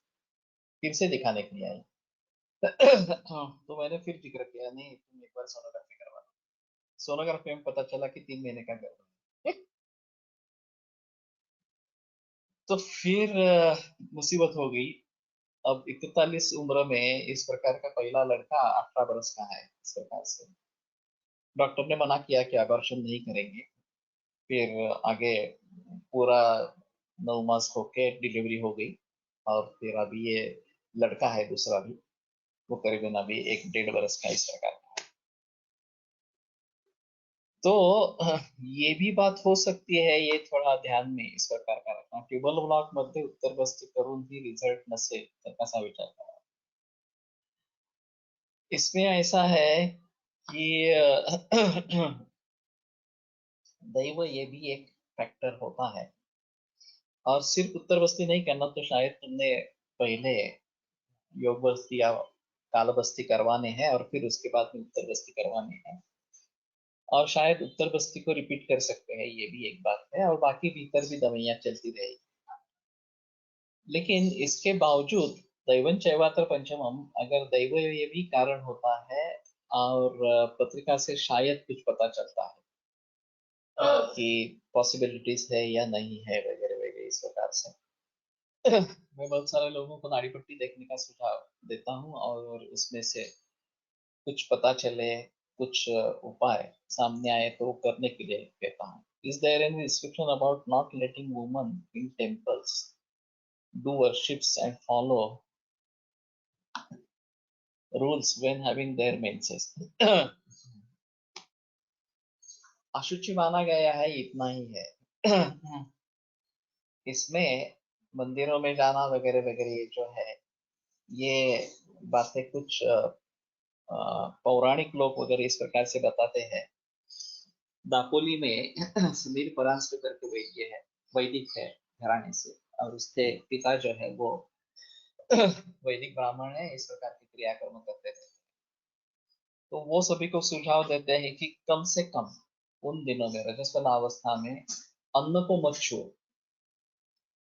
फिर से दिखाने के लिए आई। तो मैंने फिर जिक्र किया, नहीं तुम एक बार सोनोग्राफी करवा लो। सोनोग्राफी में पता चला कि 3 महीने का गर्भ है। तो फिर मुसीबत हो गई। अब 41 उम्र में इस प्रकार का पहला लड़का 18 बरस का है, इस प्रकार से डॉक्टर ने मना किया कि अबॉर्शन नहीं करेंगे। फिर आगे पूरा 9 मास होके डिलीवरी हो गई, और फिर अभी ये लड़का है दूसरा भी, वो करीबन अभी 1-1.5 बरस का इस प्रकार का। तो ये भी बात हो सकती है, ये थोड़ा ध्यान में इस प्रकार का रखना, ट्यूबल ब्लॉक मध्ये उत्तर बस्ती करून ही रिझल्ट नसेल तर कसा विचार करा। इसमें ऐसा है कि दैव ये भी एक फैक्टर होता है, और सिर्फ उत्तर बस्ती नहीं करना, तो शायद तुमने पहले योग बस्ती या काल बस्ती करवाने हैं और फिर उसके बाद में उत्तर बस्ती करवाने हैं, और शायद उत्तर बस्ती को रिपीट कर सकते हैं, ये भी एक बात है, और बाकी भीतर भी दवाइयाँ चलती रहेगी। लेकिन इसके बावजूद दैवन चैवात्र पंचमम, अगर दैव ये भी कारण होता है, और पत्रिका से शायद कुछ पता चलता है कि पॉसिबिलिटीज है या नहीं है वगैरह वगैरह इस प्रकार से। मैं बहुत सारे लोगों को नाड़ी पट्टी देखने का सुझाव देता हूँ, और उसमें से कुछ पता चले, कुछ उपाय सामने आए तो करने के लिए कहता हूँ। Is there any restriction about not letting woman in temples do worships and follow rules when having their menses? अशुचि माना गया है, इतना ही है। इसमें मंदिरों में जाना वगैरह वगैरह ये जो है, ये बातें कुछ पौराणिक लोग वगैरह इस प्रकार से बताते हैं। दापोली में समीर परांजपे करके वैद्य है, वैदिक है घराने से, और उसके पिता जो है वो वैदिक ब्राह्मण है, इस प्रकार की क्रियाकर्म करते थे। तो वो सभी को सुझाव देते हैं कि कम से कम उन दिनों में रजस्वला अवस्था में अन्न को मत छुओ,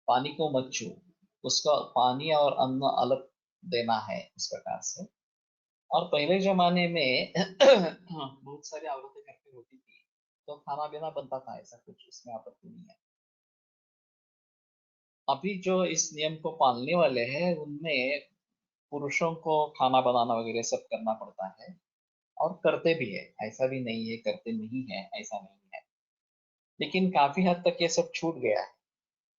पानी को मत छुओ, उसका पानी और अन्न अलग देना है इस प्रकार से। और पहले जमाने में बहुत सारी औरतें घर पे होती थी, तो खाना पीना बनता था, ऐसा कुछ उसमें आपत्ति नहीं है। अभी जो इस नियम को पालने वाले हैं उनमें पुरुषों को खाना बनाना वगैरह सब करना पड़ता है, और करते भी है, ऐसा भी नहीं है करते नहीं है, ऐसा नहीं है, लेकिन काफी हद तक ये सब छूट गया है।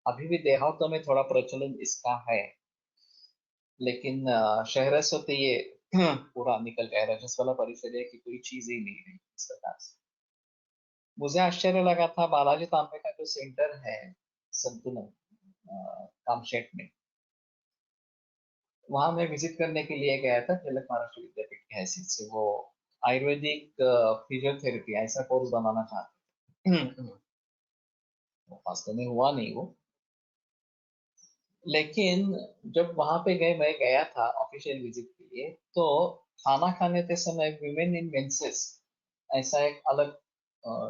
अभी भी देहातों में थोड़ा प्रचलन इसका है, लेकिन शहर से तो ये पूरा निकल गया। रजस वाला परिचर्या की कोई चीज ही नहीं रही इस प्रकार से। मुझे आश्चर्य लगा था बालाजी तांबे का जो सेंटर है संतुलन कामशेट में, वहां मैं विजिट करने के लिए गया था तिलक महाराष्ट्र विद्यापीठ की हैसियत से। वो आयुर्वेदिक फिजियोथेरेपी ऐसा कोर्स बनाना चाहते थे। वो वास्तव में हुआ नहीं वो, लेकिन जब वहां पे गए, मैं गया था ऑफिशियल विजिट के लिए, तो खाना खाने के समय विमेन इन मेंसेस ऐसा एक अलग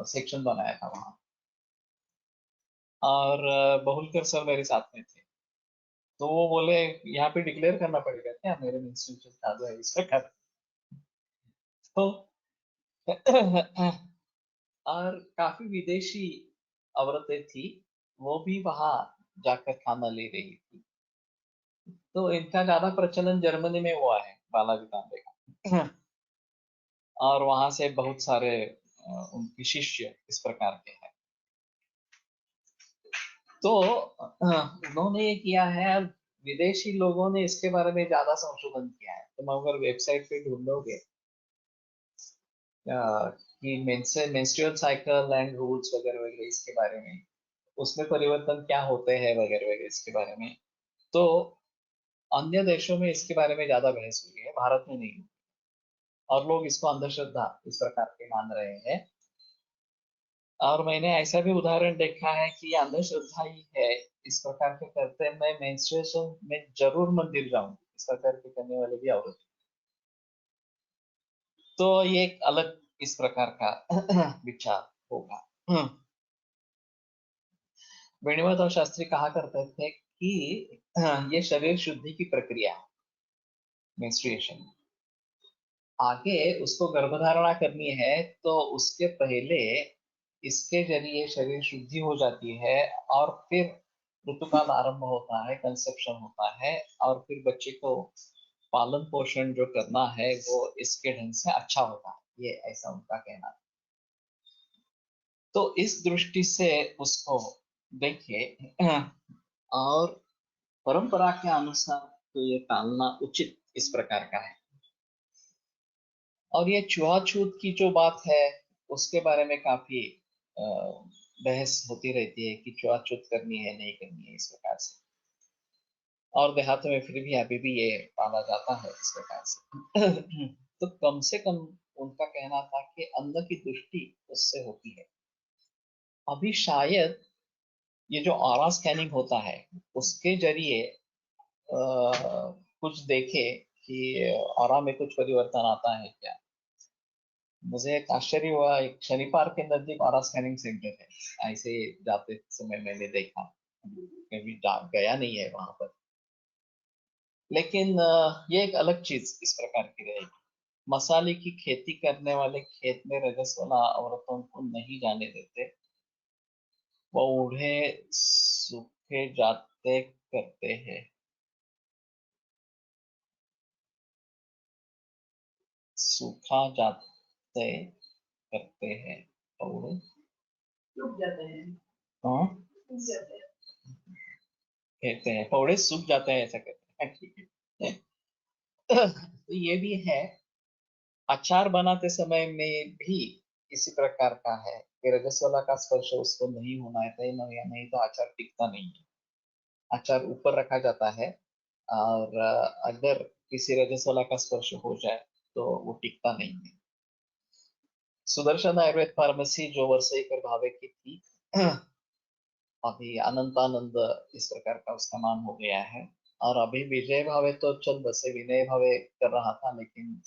सेक्शन बनाया था वहां। और बहुलकर सर मेरे साथ में थे, तो वो बोले यहाँ पे डिक्लेयर करना पड़ेगा क्या मेरे मेंस्ट्रुएशन चालू है इस प्रकार। तो और काफी विदेशी औरतें थी, वो भी वहां जाकर खाना ले रही थी। तो इनका ज्यादा प्रचलन जर्मनी में हुआ है बालाजी तांबे का। और वहां से बहुत सारे उनके शिष्य इस प्रकार के हैं। तो उन्होंने ये किया है, विदेशी लोगों ने इसके बारे में ज्यादा संशोधन किया है। तुम अगर वेबसाइट पे ढूंढोगे कि मेंस्ट्रुअल साइकिल एंड रूल्स वगैरह वगैरह इसके बारे में, उसमें परिवर्तन क्या होते हैं वगैरह वगैरह इसके बारे में, तो अन्य देशों में इसके बारे में ज्यादा बहस हुई है, भारत में नहीं। और लोग इसको अंधश्रद्धा इस प्रकार के मान रहे हैं। और मैंने ऐसा भी उदाहरण देखा है कि ये अंधश्रद्धा ही है इस प्रकार के करते, मैं मेंस्ट्रुएशन में जरूर मंदिर जाऊं इस प्रकार के करने वाले भी औरत। तो ये एक अलग इस प्रकार का विचार होगा। वेणुमाधव शास्त्री कहा करते थे कि ये शरीर शुद्धि की प्रक्रिया है मेंस्ट्रुएशन। आगे उसको गर्भधारणा करनी है, तो उसके पहले इसके जरिए शरीर शुद्धि हो जाती है, और फिर ऋतुकाल आरंभ होता है, कंसेप्शन होता है, और फिर बच्चे को पालन पोषण जो करना है वो इसके ढंग से अच्छा होता है, ये ऐसा उनका कहना है। तो इस दृष्टि से उसको देखिए, और परंपरा के अनुसार तो ये टालना उचित इस प्रकार का है। और ये छुआछूत की जो बात है उसके बारे में काफी बहस होती रहती है कि छुआछूत करनी है नहीं करनी है इस प्रकार से। और देहातों में फिर भी अभी भी ये पाला जाता है इस प्रकार से। तो कम से कम उनका कहना था कि अन्न की दृष्टि उससे होती है। अभी शायद ये जो ऑरा स्कैनिंग होता है उसके जरिए कुछ देखे कि ऑरा में कुछ परिवर्तन आता है क्या। मुझे एक आश्चर्य हुआ, एक शनि पार्क के नजदीक ऑरा स्कैनिंग सेंटर है, ऐसे जाते समय मैंने देखा, कभी गया नहीं है वहां पर। लेकिन ये एक अलग चीज इस प्रकार की रहेगी। मसाले की खेती करने वाले खेत में रजस वाला औरतों को नहीं जाने देते, वो बूढ़े सूखे जाते करते हैं, सूखा जाते करते हैं और रुक जाते हैं। हाँ रुक जाते हैं। कहते हैं पौड़े सूख जाते हैं ऐसा कहते हैं। ठीक है। तो ये भी है। अचार बनाते समय में भी इसी प्रकार का है कि रजस्वला का स्पर्श उसको नहीं होना है, तय नहीं, नहीं तो अचार टिकता नहीं है। अचार ऊपर रखा जाता है, और अगर किसी रजस्वला का स्पर्श हो जाए तो वो टिकता नहीं है। सुदर्शन आयुर्वेद फार्मेसी जो वर्षईकर भावे की थी, अभी अनंतानंद इस प्रकार का उसका नाम हो गया है। और अभी विजय भावे तो चल बसे, विनय भावे कर रहा था, लेकिन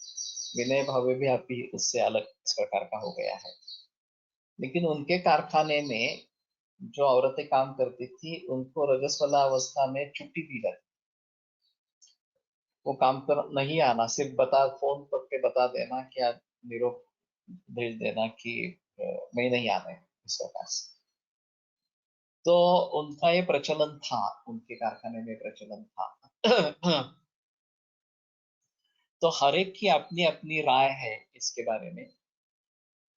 विनय भावे भी अभी उससे अलग इस प्रकार का हो गया है। लेकिन उनके कारखाने में जो औरतें काम करती थी उनको रजस्वला अवस्था में छुट्टी दी जाती, वो काम कर नहीं आना, सिर्फ बता फोन करके बता देना कि आप निरोप भेज देना कि मैं नहीं आ रहे इस प्रकार से। तो उनका ये प्रचलन था, उनके कारखाने में प्रचलन था। तो हर एक की अपनी अपनी राय है इसके बारे में,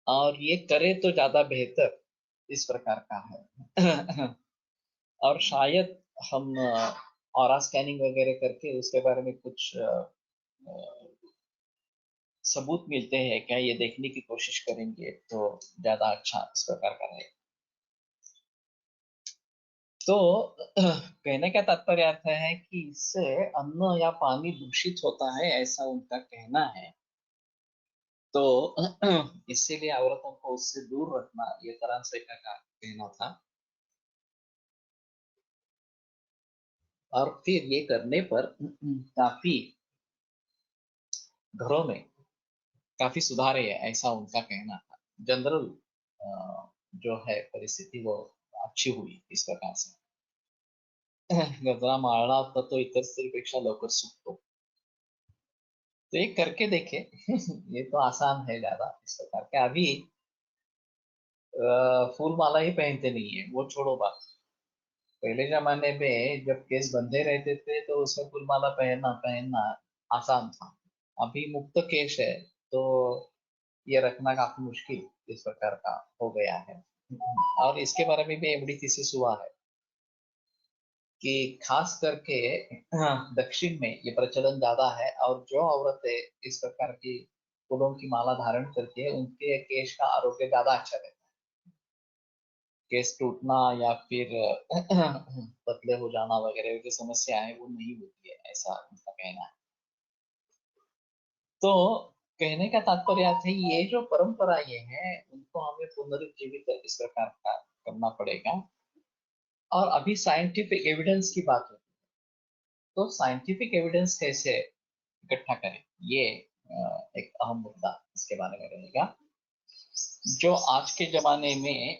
और ये करे तो ज्यादा बेहतर इस प्रकार का है। और शायद हम ऑरा स्कैनिंग वगैरह करके उसके बारे में कुछ सबूत मिलते हैं क्या, ये देखने की कोशिश करेंगे तो ज्यादा अच्छा इस प्रकार का रहेगा। तो कहने का तात्पर्य अर्थ है कि इससे अन्न या पानी दूषित होता है, ऐसा उनका कहना है। तो इसीलिए औरतों को उससे दूर रखना, ये तरह से का कहना था। और फिर ये करने पर काफी घरों में काफी सुधार है, ऐसा उनका कहना था। जनरल जो है परिस्थिती वो अच्छी हुई इस प्रकार से। गजरा मारना होता तो इतर स्त्रीपेक्षा लवकर सुटतो। तो ये करके देखे। ये तो आसान है ज्यादा इस प्रकार के। अभी फूल माला ही पहनते नहीं है, वो छोड़ो बात। पहले जमाने में जब केस बंधे रहते थे तो उसमें फूल माला पहनना पहनना आसान था। अभी मुक्त केश है तो ये रखना काफी मुश्किल इस प्रकार का हो गया है। और इसके बारे में भी एमडी थीसिस हुआ है कि खास करके दक्षिण में ये प्रचलन ज्यादा है, और जो औरतें इस प्रकार की फूलों की माला धारण करती है उनके केश का आरोग्य ज्यादा अच्छा रहता है। केस टूटना या फिर पतले हो जाना वगैरह की समस्या है वो नहीं होती है, ऐसा उनका कहना है। तो कहने का तात्पर्य है ये जो परंपरा ये है उनको हमें पुनरुज्जीवित इस प्रकार का करना पड़ेगा। और अभी साइंटिफिक एविडेंस की बात होती है, तो साइंटिफिक एविडेंस कैसे इकट्ठा करें, ये एक अहम मुद्दा इसके बारे में रहेगा, जो आज के जमाने में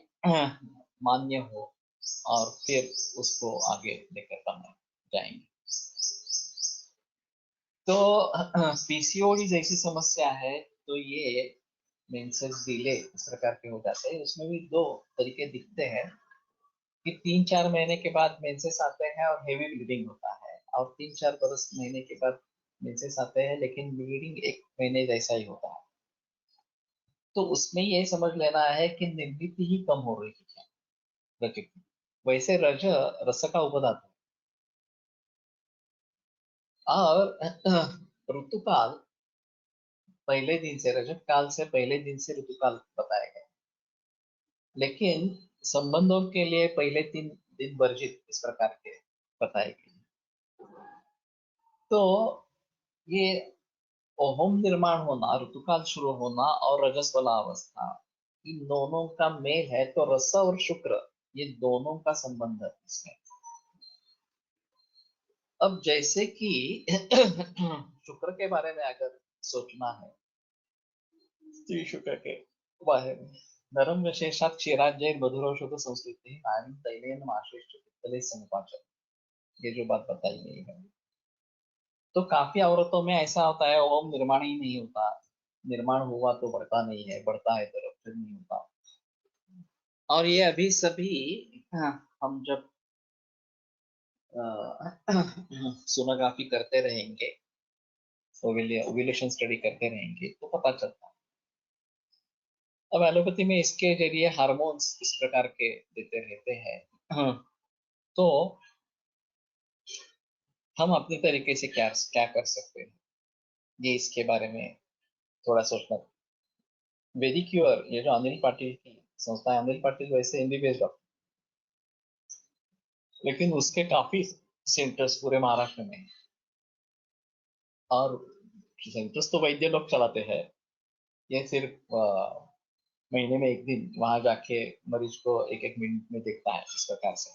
मान्य हो और फिर उसको आगे लेकर करना जाएंगे। तो पीसीओडी जैसी समस्या है तो ये मेंसेस डिले इस प्रकार के हो जाते हैं। उसमें भी दो तरीके दिखते हैं कि 3-4 महीने के बाद मेंसेस आते हैं और हेवी ब्लीडिंग होता है, और 3-4 महीने के बाद मेंसेस आते हैं लेकिन ब्लीडिंग 1 महीने जैसा ही होता है। तो उसमें ये समझ लेना है कि निर्मित ही कम हो रही है रज की। वैसे रज रस का उपधातु है। और ऋतुकाल पहले दिन से, रजत काल से पहले दिन से ऋतुकाल बताया गया, लेकिन संबंधों के लिए पहले 3 दिन वर्जित इस प्रकार के बताए गए। तो ये ओहम निर्माण होना, ऋतुकाल शुरू होना और रजस्वला अवस्था, इन दोनों का मेल है तो रस और शुक्र ये दोनों का संबंध है इसमें। अब जैसे कि शुक्र के बारे में अगर सोचना है, स्त्री शुक्र के बारे में, नरम विशेषात क्षीराज्य मधुरौषध संस्कृति नारी तैलेन आश्रेष्ठ पित्तले समुपाचन, ये जो बात बताई गई है। तो काफी औरतों में ऐसा होता है ओम निर्माण ही नहीं होता, निर्माण हुआ तो बढ़ता नहीं है, बढ़ता है तो रक्षण नहीं होता। और ये अभी सभी हम जब सोनोग्राफी करते रहेंगे, ओव्यूलेशन स्टडी करते रहेंगे तो पता चलता है। अब एलोपैथी में इसके जरिए हार्मोन्स इस प्रकार के देते रहते हैं। तो हम अपने तरीके से क्या क्या कर सकते हैं, ये इसके बारे में थोड़ा सोचना। वेदिक क्योर, ये जो अनिल पाटिल की संस्था है, अनिल पाटिल वैसे एमबीबीएस डॉक्टर, लेकिन उसके काफी सेंटर्स पूरे महाराष्ट्र में हैं। और सेंटर्स तो वैद्य लोग चलाते हैं, ये सिर्फ महीने में 1 दिन वहां जाके मरीज को 1-1 मिनट में देखता है इस प्रकार से।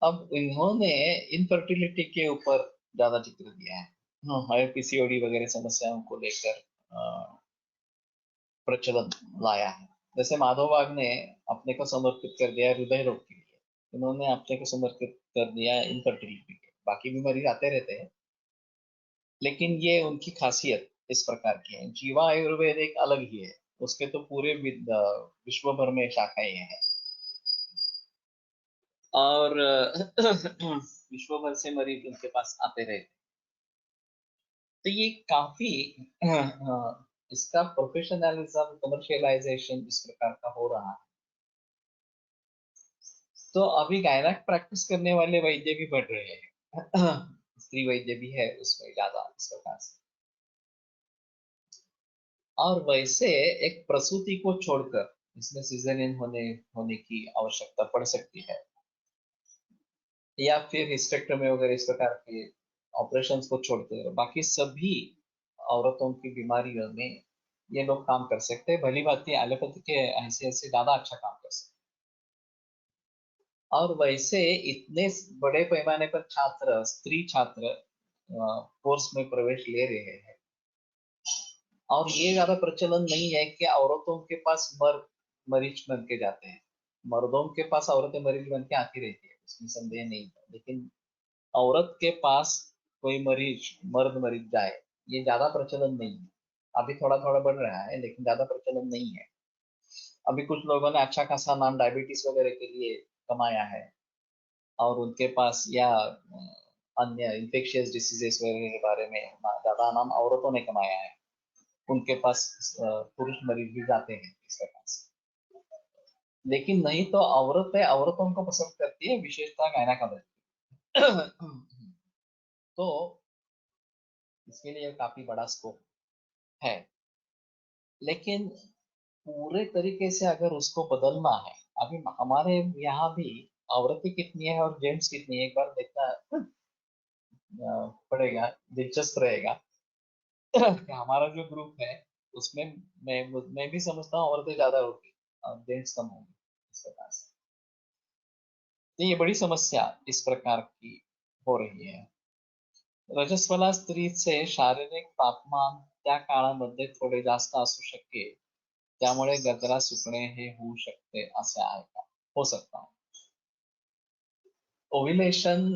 अब इन्होंने इनफर्टिलिटी के ऊपर ज्यादा जिक्र दिया है, हाई पीसीओडी वगैरह समस्याओं को लेकर प्रचलन लाया है। जैसे माधव बाग ने अपने को समर्पित कर दिया हृदय रोग के लिए, इन्होंने अपने को समर्पित कर दिया इनफर्टिलिटी के। बाकी भी मरीज आते रहते हैं, लेकिन ये उनकी खासियत इस प्रकार की है। जीवा आयुर्वेद एक अलग ही है, उसके तो पूरे विश्व भर में शाखाएं हैं, और विश्व भर से मरीज उनके पास आते रहते। तो ये काफी इसका प्रोफेशनलिज्म, कमर्शियलाइजेशन इस प्रकार का हो रहा है। तो अभी गायनाक प्रैक्टिस करने वाले वैद्य भी बढ़ रहे हैं। स्त्री वैद्य भी है उसमें ज्यादा इस प्रकार से। और वैसे एक प्रसूति को छोड़कर इसमें सिजेरियन होने की आवश्यकता पड़ सकती है, या फिर हिस्टेक्टोमी वगैरह इस प्रकार के ऑपरेशंस को छोड़कर बाकी सभी औरतों की बीमारियों में ये लोग काम कर सकते हैं। भली भांति एलोपैथी के हैसियत से ज्यादा अच्छा काम कर सकते हैं। और वैसे इतने बड़े पैमाने पर स्त्री छात्र कोर्स में प्रवेश ले रहे हैं, और ये ज्यादा प्रचलन नहीं है कि औरतों के पास मरीज बन के जाते हैं। मर्दों के पास औरतें मरीज बन के आती रहती है, उसमें संदेह नहीं है, लेकिन औरत के पास कोई मर्द मरीज जाए, ये ज्यादा प्रचलन नहीं है। अभी थोड़ा थोड़ा बढ़ रहा है, लेकिन ज्यादा प्रचलन नहीं है। अभी कुछ लोगों ने अच्छा खासा नाम डायबिटीज वगैरह के लिए कमाया है, और उनके पास या अन्य इन्फेक्शियस डिसीजेस वगैरह के बारे में ज्यादा नाम औरतों ने कमाया है। उनके पास पुरुष मरीज भी जाते हैं इस प्रकार से। लेकिन नहीं तो औरतें औरतों को पसंद करती है, विशेषता गायनाकोलॉजी। तो इसके लिए काफी बड़ा स्कोप है, लेकिन पूरे तरीके से अगर उसको बदलना है, अभी हमारे यहाँ भी औरतें कितनी है और जेंट्स कितनी है, एक बार देखना पड़ेगा, दिलचस्प रहेगा। कि हमारा जो ग्रुप है उसमें मैं भी समझता हूँ औरतें ज्यादा होगी और जेंट्स कम होंगे इस प्रकार से। तो ये बड़ी समस्या इस प्रकार की हो रही है। रजस्वला स्त्रीचे शारीरिक तापमान त्या काळामध्ये थोडे जास्त असू शके, त्यामुळे गजरा सुकणे हे होऊ शकते असे आहे का? हो सकता है। ओव्यूलेशन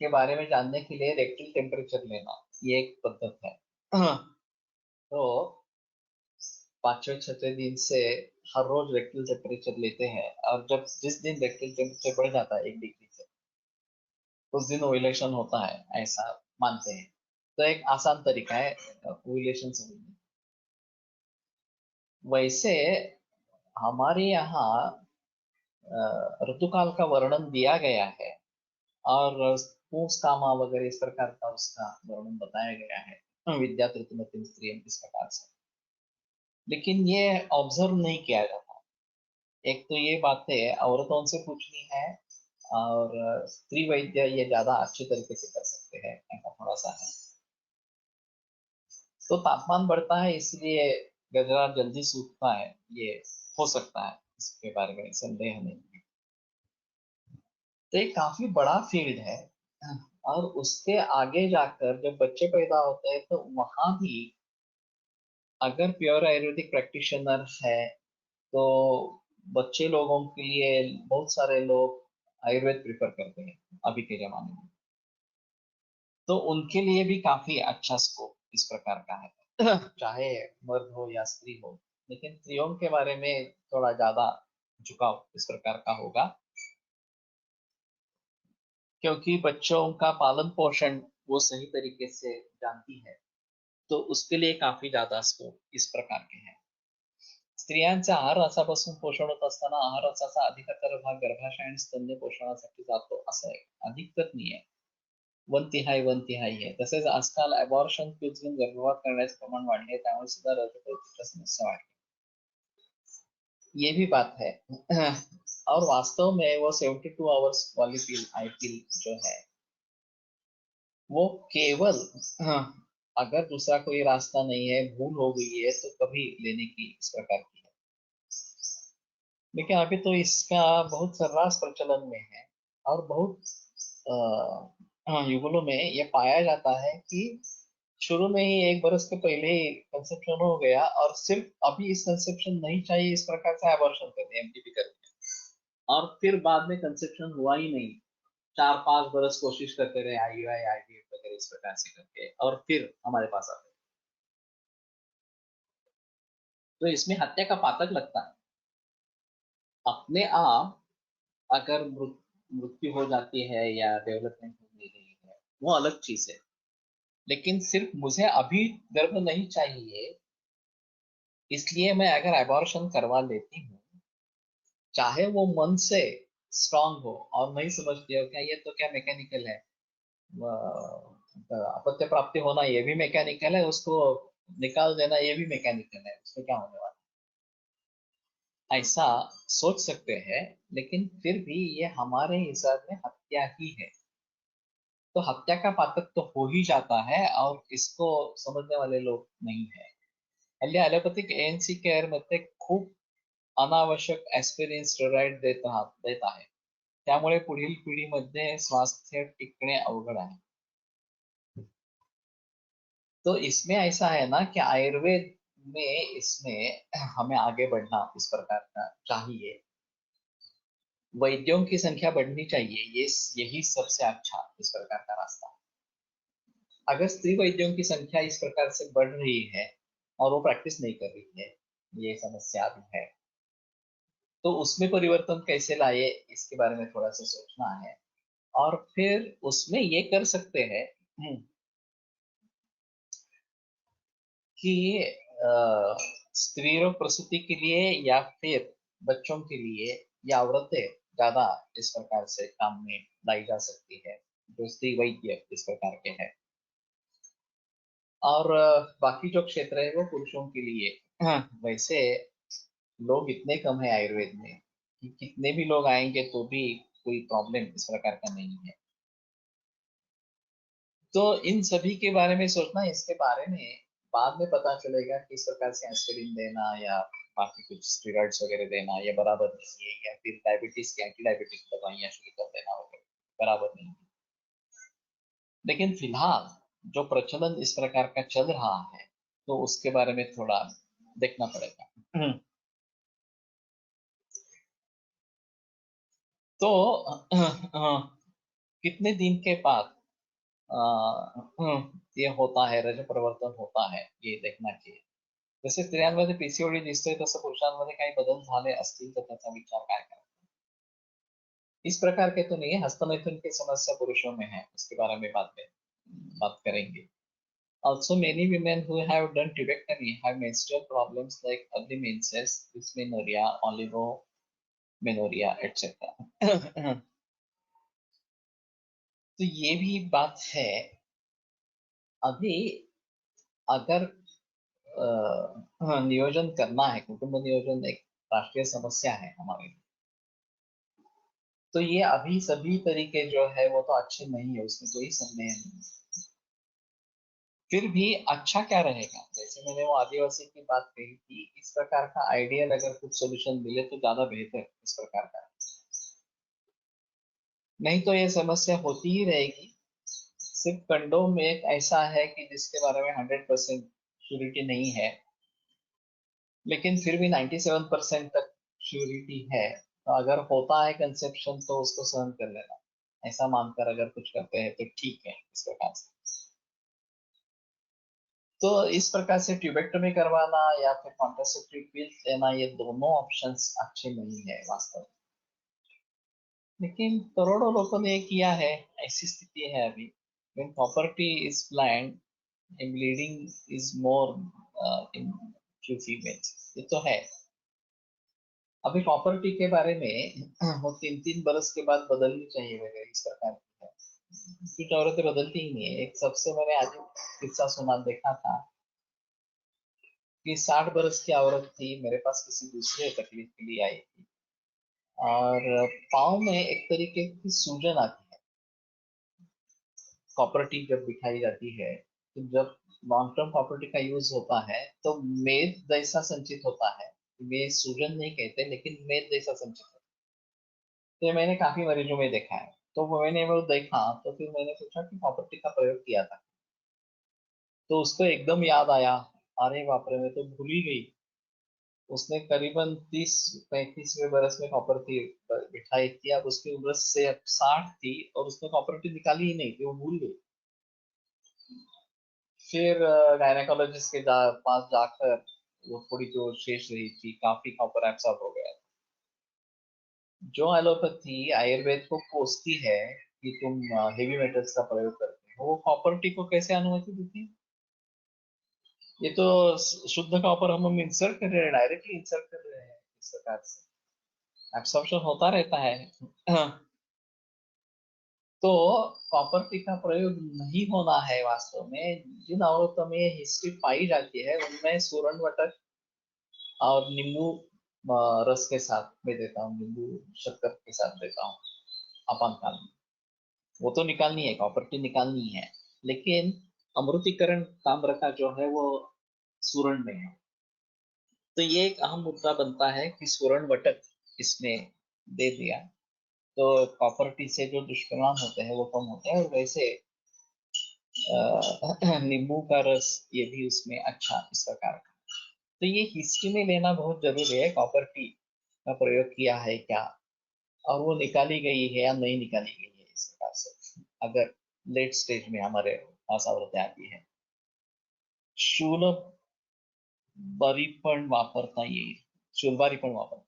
के बारे में जानने के लिए रेक्टल टेम्परेचर लेना ये एक पद्धत है। तो 5वें 6वें दिन से हर रोज रेक्टल टेम्परेचर लेते हैं, और जब जिस दिन रेक्टल टेम्परेचर बढ़ जाता है 1 डिग्री से, उस दिन ओव्यूलेशन होता है, ऐसा मानते हैं। तो एक आसान तरीका है ओव्यूलेशन समझने। वैसे हमारे यहाँ ऋतुकाल का वर्णन दिया गया है, और पुंसकामा वगैरह इस प्रकार का उसका वर्णन बताया गया है, विद्या ऋतुमती स्त्रियम इस प्रकार से। लेकिन ये ऑब्जर्व नहीं किया जाता। एक तो ये बातें औरतों से पूछनी है, और स्त्री वैद्य ये ज्यादा अच्छे तरीके से कर सकते हैं, ऐसा थोड़ा सा है। तो तापमान बढ़ता है इसलिए गजरा जल्दी सूखता है, ये हो सकता है, इसके बारे में संदेह नहीं है। तो ये काफी बड़ा फील्ड है, और उसके आगे जाकर जब बच्चे पैदा होते हैं तो वहां भी अगर प्योर आयुर्वेदिक प्रैक्टिशनर है, तो बच्चे लोगों के लिए बहुत सारे लोग आयुर्वेद प्रिफर करते हैं अभी के जमाने में। तो उनके लिए भी काफी अच्छा स्कोप इस प्रकार का है। चाहे मर्द हो या स्त्री हो, लेकिन स्त्रियों के बारे में थोड़ा ज्यादा झुकाव इस प्रकार का होगा, क्योंकि बच्चों का पालन पोषण वो सही तरीके से जानती है, तो उसके लिए काफी ज्यादा स्कोप इस प्रकार के हैं। स्त्रियांच्या आहार रसापासून पोषण होत असताना आहार रसाचा अधिकतर भाग गर्भाशय आणि स्तन्य पोषणासाठी जातो, असं आहे। अधिकतर नाही आहे, 1/3 आहे। तसेच आजकाल अबॉर्शन घेऊन गर्भपात करण्याचे प्रमाण वाढले, त्यामुळे सुद्धा रजतच्या समस्या वाढली, ये भी बात है। और वास्तव में वो 72 आवर्स वाली पिल जो है वो केवल अगर दूसरा कोई रास्ता नहीं है, भूल हो गई है, तो कभी लेने की इस प्रकार की है। लेकिन अभी तो इसका बहुत सर्रास प्रचलन में है, और बहुत युगलों में ये पाया जाता है कि शुरू में ही 1 बरस के पहले ही कंसेप्शन हो गया, और सिर्फ अभी इस कंसेप्शन नहीं चाहिए इस प्रकार से अबॉर्शन करते हैं, एमटीपी करते हैं, और फिर बाद में कंसेप्शन हुआ ही नहीं। 4-5 बरस कोशिश करते रहे, आईयूआई आईवीएफ वगैरह इस प्रकार से करके, और फिर हमारे पास आते। तो इसमें हत्या का पातक लगता है। अपने आप अगर मृत्यु हो जाती है या डेवलपमेंट हो रही है, वो अलग चीज है। लेकिन सिर्फ मुझे अभी गर्भ नहीं चाहिए इसलिए मैं अगर एबॉर्शन करवा लेती हूँ, चाहे वो मन से स्ट्रांग हो और नहीं समझते हो क्या ये तो क्या मैकेनिकल है, अपत्य प्राप्ति होना ये भी मैकेनिकल है, उसको निकाल देना ये भी मैकेनिकल है, उसमें क्या होने वाला है? ऐसा सोच सकते हैं, लेकिन फिर भी ये हमारे हिसाब में हत्या ही है। तो हत्या का पातक तो हो ही जाता है और इसको समझने वाले लोग नहीं है. हल्ली ॲलोपॅथिक ANC केअर मध्ये खूप अनावश्यक ॲस्पिरिन स्टेरॉइड देत आहे. त्यामुळे पुढील पिढीमध्ये स्वास्थ्य टिकणे अवघड आहे. तो इसमें ऐसा है ना कि आयुर्वेद में इसमें हमें आगे बढ़ना इस प्रकार का चाहिए. वैद्यों की संख्या बढ़नी चाहिए, ये यही सबसे अच्छा इस प्रकार का रास्ता. अगर स्त्री वैद्यों की संख्या इस प्रकार से बढ़ रही है और वो प्रैक्टिस नहीं कर रही है, ये समस्या भी है. तो उसमें परिवर्तन कैसे लाए इसके बारे में थोड़ा सा सोचना है. और फिर उसमें ये कर सकते हैं कि स्त्री रोग प्रसूति के लिए या फिर बच्चों के लिए या औरतें ज्यादा इस प्रकार से काम में लाई जा सकती है, जो स्त्री वैद्य इस प्रकार के हैं. और बाकी जो क्षेत्र है वो पुरुषों के लिए. वैसे लोग इतने कम है आयुर्वेद में कि कितने भी लोग आएंगे तो भी कोई प्रॉब्लम इस प्रकार का नहीं है. तो इन सभी के बारे में सोचना, इसके बारे में बाद में पता चलेगा किस प्रकार से एस्पिरिन देना या बाकी कुछ स्टेरॉइड्स वगैरह देना ये बराबर नहीं है, या फिर डायबिटीज की एंटी डायबिटिक दवाइयाँ शुरू कर देना वगैरह बराबर नहीं है. लेकिन फिलहाल जो प्रचलन इस प्रकार का चल रहा है तो उसके बारे में थोड़ा देखना पड़ेगा. तो कितने दिन के बाद ये होता है, रज परिवर्तन होता है, ये देखना चाहिए. जसे स्त्रियांमध्ये पीसीओडी दिसतोय तसं पुरुषांमध्ये काही बदल झाले असतील तर त्याचा विचार काय करा. इस प्रकार के तो नहीं है. हस्तमैथुन की समस्या पुरुषों में है, उसके बारे में बाद में बात करेंगे. Also, many women who have done tubectomy have menstrual problems like early menses, dysmenorrhea, oligomenorrhea, etc. तो ये भी बात है. अभी अगर नियोजन करना है, कुटुंब नियोजन एक राष्ट्रीय समस्या है हमारे लिए, तो ये अभी सभी तरीके जो है वो तो अच्छे नहीं है, उसमें कोई संदेह नहीं. फिर भी अच्छा क्या रहेगा, जैसे मैंने वो आदिवासी की बात कही थी, इस प्रकार का आइडियल अगर कुछ सोल्यूशन मिले तो ज्यादा बेहतर इस प्रकार का. नहीं तो ये समस्या होती ही रहेगी. सिर्फ कंडोम में एक ऐसा है कि जिसके बारे में 100% श्योरिटी नहीं है, लेकिन फिर भी 97% तक श्योरिटी है. तो अगर होता है कंसेप्शन तो उसको सहन कर लेना, ऐसा मानकर अगर कुछ करते हैं तो ठीक है इस प्रकार से. तो इस प्रकार से ट्यूबेक्टमी करवाना या फिर कॉन्ट्रासेप्टिव पिल्स लेना, ये दोनों ऑप्शंस अच्छे नहीं है वास्तव में. लेकिन करोड़ों लोगों ने किया है, ऐसी स्थिति है अभी. when property is planned and bleeding is more in few females, ये तो है. अभी प्रॉपर्टी के बारे में वो 3-3 बरस के बाद बदलनी चाहिए वगैरह इस प्रकार की है. कुछ औरतें बदलती ही नहीं है. एक सबसे मैंने आज किस्सा सुना देखा था कि 60 बरस की औरत थी, मेरे पास किसी दूसरे तकलीफ के लिए आई थी, और पाँव में एक तरीके की सूजन आती है. प्रॉपर्टी जब बिठाई जाती है तो जब लॉन्ग टर्म प्रॉपर्टी का यूज होता है तो मेद जैसा संचित होता है. मेद सूजन नहीं कहते, लेकिन मेद जैसा संचित होता है. तो ये मैंने काफी मरीजों में देखा है. तो मैंने वो देखा तो फिर मैंने सोचा कि प्रॉपर्टी का प्रयोग किया था, तो उसको एकदम याद आया. अरे बाप रे, मैं तो भूल ही गई. उसने करीबन 30-35वें बरस में प्रॉपर्टी बिठाई थी, अब उसकी उम्र से अब 60 थी और उसने प्रॉपर्टी निकाली ही नहीं थी, वो भूल गई. फिर गायनेकोलॉजिस्ट के पास जाकर वो थोड़ी जो शेष रही थी, काफी कॉपर एब्सॉर्ब हो गया. जो एलोपैथी आयुर्वेद को कोसती है कि तुम हेवी मेटल्स का प्रयोग करते हो, वो कॉपर को कैसे अनुमति देती है? ये तो शुद्ध कॉपर हम इंसर्ट कर रहे हैं, डायरेक्टली इंसर्ट कर रहे हैं इस प्रकार से. एब्सॉर्प्शन होता रहता है। तो प्रॉपर्टी का प्रयोग नहीं होना है वास्तव में। जिन औरतों में हिस्ट्री पाई जाती है उनमें सूरण वटक और नींबू रस के साथ में देता हूँ, नींबू शक्कर के साथ देता हूँ आपातकाल में। वो तो निकालनी है, प्रॉपर्टी निकालनी है, लेकिन अमृतीकरण ताम्र का जो है वो सूरण में है। तो ये एक अहम मुद्दा बनता है कि सूरण वटक इसमें दे दिया तो प्रॉपर्टी से जो दुष्परिणाम होते हैं वो कम होते हैं, और वैसे नींबू का रस ये भी उसमें अच्छा इस प्रकार का। तो ये हिस्ट्री में लेना बहुत जरूरी है, प्रॉपर्टी का प्रयोग किया है क्या, और वो निकाली गई है या नहीं निकाली गई है, इस प्रकार से अगर लेट स्टेज में हमारे पास आवृत्ति आती है। शूलबारी पण वापरता येईल, शूलबारी पण वापरता।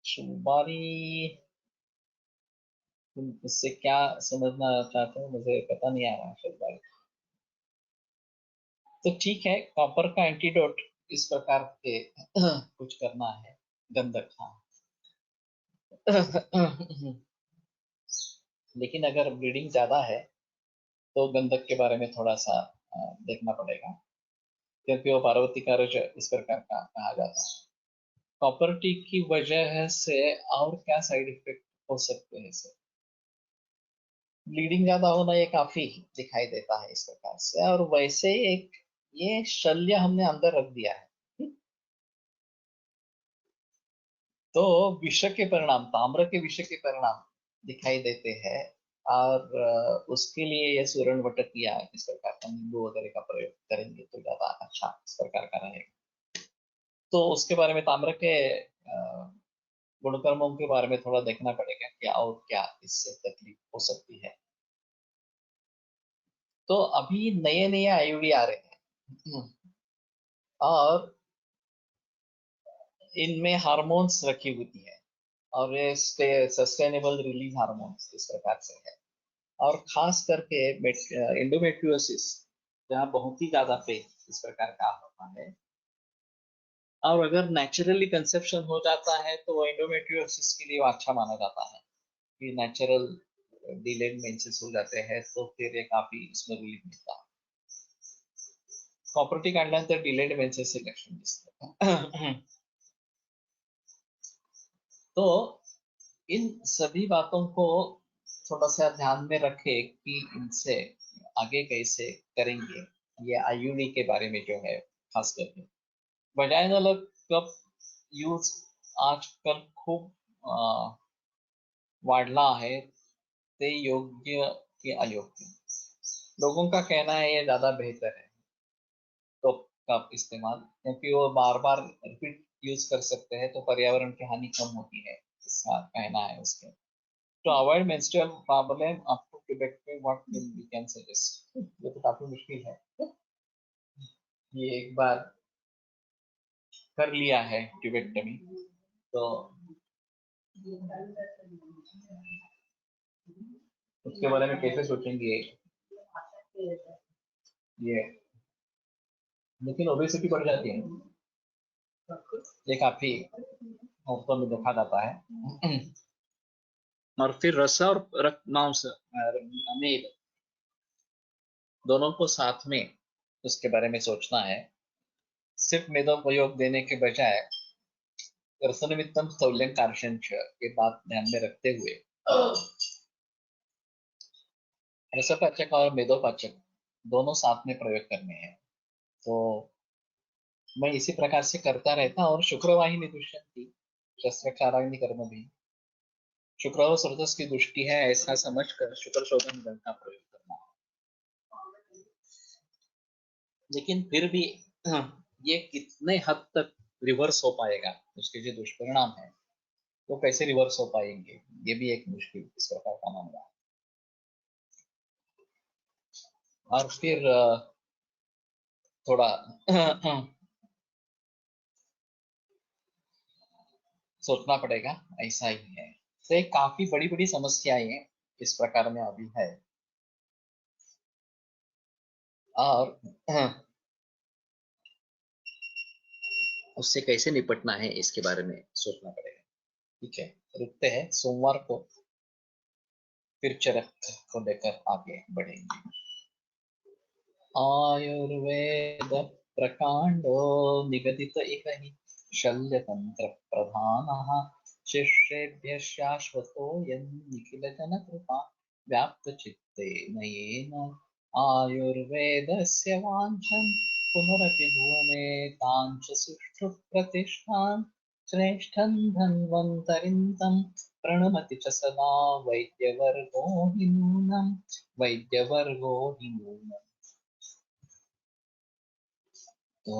शूलबारी, तुम इससे क्या समझना चाहते हो, मुझे पता नहीं आ रहा शूलबारी। तो ठीक है, कॉपर का एंटीडोट इस प्रकार के कुछ करना है, गंधक। हाँ। लेकिन अगर ब्लीडिंग ज्यादा है तो गंधक के बारे में थोड़ा सा देखना पड़ेगा, क्योंकि वो पार्वती कार्य इस प्रकार का कहा जाता है। प्रॉपर्टी की वजह से और क्या साइड इफेक्ट हो सकते हैं सर? ब्लीडिंग ज्यादा होना ये काफी दिखाई देता है इस प्रकार से, और वैसे एक ये शल्य हमने अंदर रख दिया है, तो विष के परिणाम, ताम्र के विष के परिणाम दिखाई देते हैं, और उसके लिए ये सूरण वटक किया इस प्रकार का नींबू वगैरह का प्रयोग करेंगे तो ज्यादा अच्छा इस प्रकार का रहेगा। तो उसके बारे में ताम्र के गुणकर्मों के बारे में थोड़ा देखना पड़ेगा क्या और क्या इससे तकलीफ हो सकती है। तो अभी नए नए आयुडी आ रहे हैं, और इनमें हार्मोन्स रखी हुई है, और ये सस्टेनेबल रिलीज हार्मोन्स इस प्रकार से है। और खास करके एंडोमेट्रियोसिस जहाँ बहुत ही ज्यादा पेन इस प्रकार का होता है, और अगर नेचुरली कंसेप्शन हो जाता है तो एंडोमेट्रियोसिस के लिए वो अच्छा माना जाता है कि नेचुरल डिलेड मेंसेस हो जाते हैं, तो फिर ये काफी इसमें रिलीफ मिलता है। प्रॉपर्टी काढल्यानंतर डिलेड मेंसेस लक्षण दिसतं। तो इन सभी बातों को थोड़ा सा ध्यान में रखें कि इनसे आगे कैसे करेंगे। ये आईयूडी के बारे में जो है खास करके वजाइनल कप यूज आजकल खूप वाढला है, ते योग्य कि अयोग्य? लोगों का कहना है ये ज्यादा बेहतर है कप का इस्तेमाल, क्योंकि वो बार बार रिपीट यूज कर सकते हैं तो पर्यावरण की हानि कम होती है, इसका कहना है उसके। To avoid menstrual problem up to puberty, what will we can suggest? ये तो काफी मुश्किल है। ये एक बार कर लिया है ट्यूबेक्टमी तो उसके बारे में कैसे सोचेंगे ये, लेकिन ओबेसिटी बढ़ जाती है, ये काफी औरतों में देखा जाता है। और फिर रस और रक्त मांस मेद दोनों को साथ में उसके बारे में सोचना है। सिर्फ मेदोपयोग देने के बजाय रसनिमित्तम स्थौल्यं कार्शंच ये बात ध्यान में रखते हुए रसपाचक और मेदोपाचक दोनों साथ में प्रयोग करने हैं। तो मैं इसी प्रकार से करता रहता, और शुक्रवाहिनी दुष्यंती शस्त्रचाराग्नि कर्म भी शुक्र और स्रोतस की दृष्टि है ऐसा समझकर शुक्र शोधन जल का प्रयोग करना। लेकिन फिर भी ये कितने हद तक रिवर्स हो पाएगा, उसके जो दुष्परिणाम है वो कैसे रिवर्स हो पाएंगे, ये भी एक मुश्किल इस प्रकार का मामला है। और फिर थोड़ा सोचना पड़ेगा, ऐसा ही है। तो एक काफी बड़ी बड़ी समस्याएं इस प्रकार में अभी है, और उससे कैसे निपटना है इसके बारे में सोचना पड़ेगा। ठीक है, रुकते हैं, सोमवार को फिर चरक को लेकर आगे बढ़ेंगे। आयुर्वेद प्रकांडो निगदित इह हि शल्यतंत्र प्रधानः शिष्येभ्यः शाश्वतोऽयं निखिलजनकृपा व्याप्तचित्तेन येन आयुर्वेदस्य वाञ्छन् पुनरपि भुवने ताञ्च सुष्ठुः प्रतिष्ठां श्रेष्ठं धन्वन्तरिं तं प्रणमति च सदा वैद्यवर्गो हि नूनम् वैद्यवर्गो हि नूनम्। ॐ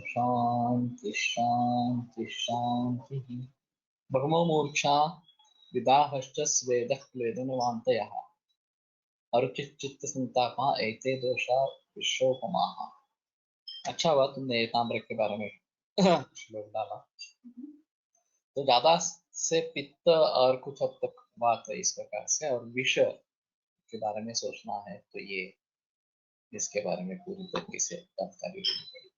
शांति शांति शांति। भगवो मूर्छा विदाहश्च स्वेदः क्लेदनवान्तयः अरुचिच्चित्त संतापा एते दोषा विश्वोपमाः। अच्छा हुआ तुमने ये ताम्र के बारे में श्लोक डाला, तो ज्यादा से पित्त और कुछ हद तक बात है इस प्रकार से, और विष के बारे में सोचना है तो ये इसके बारे में पूरी तरीके से जानकारी लेनी पड़ेगी।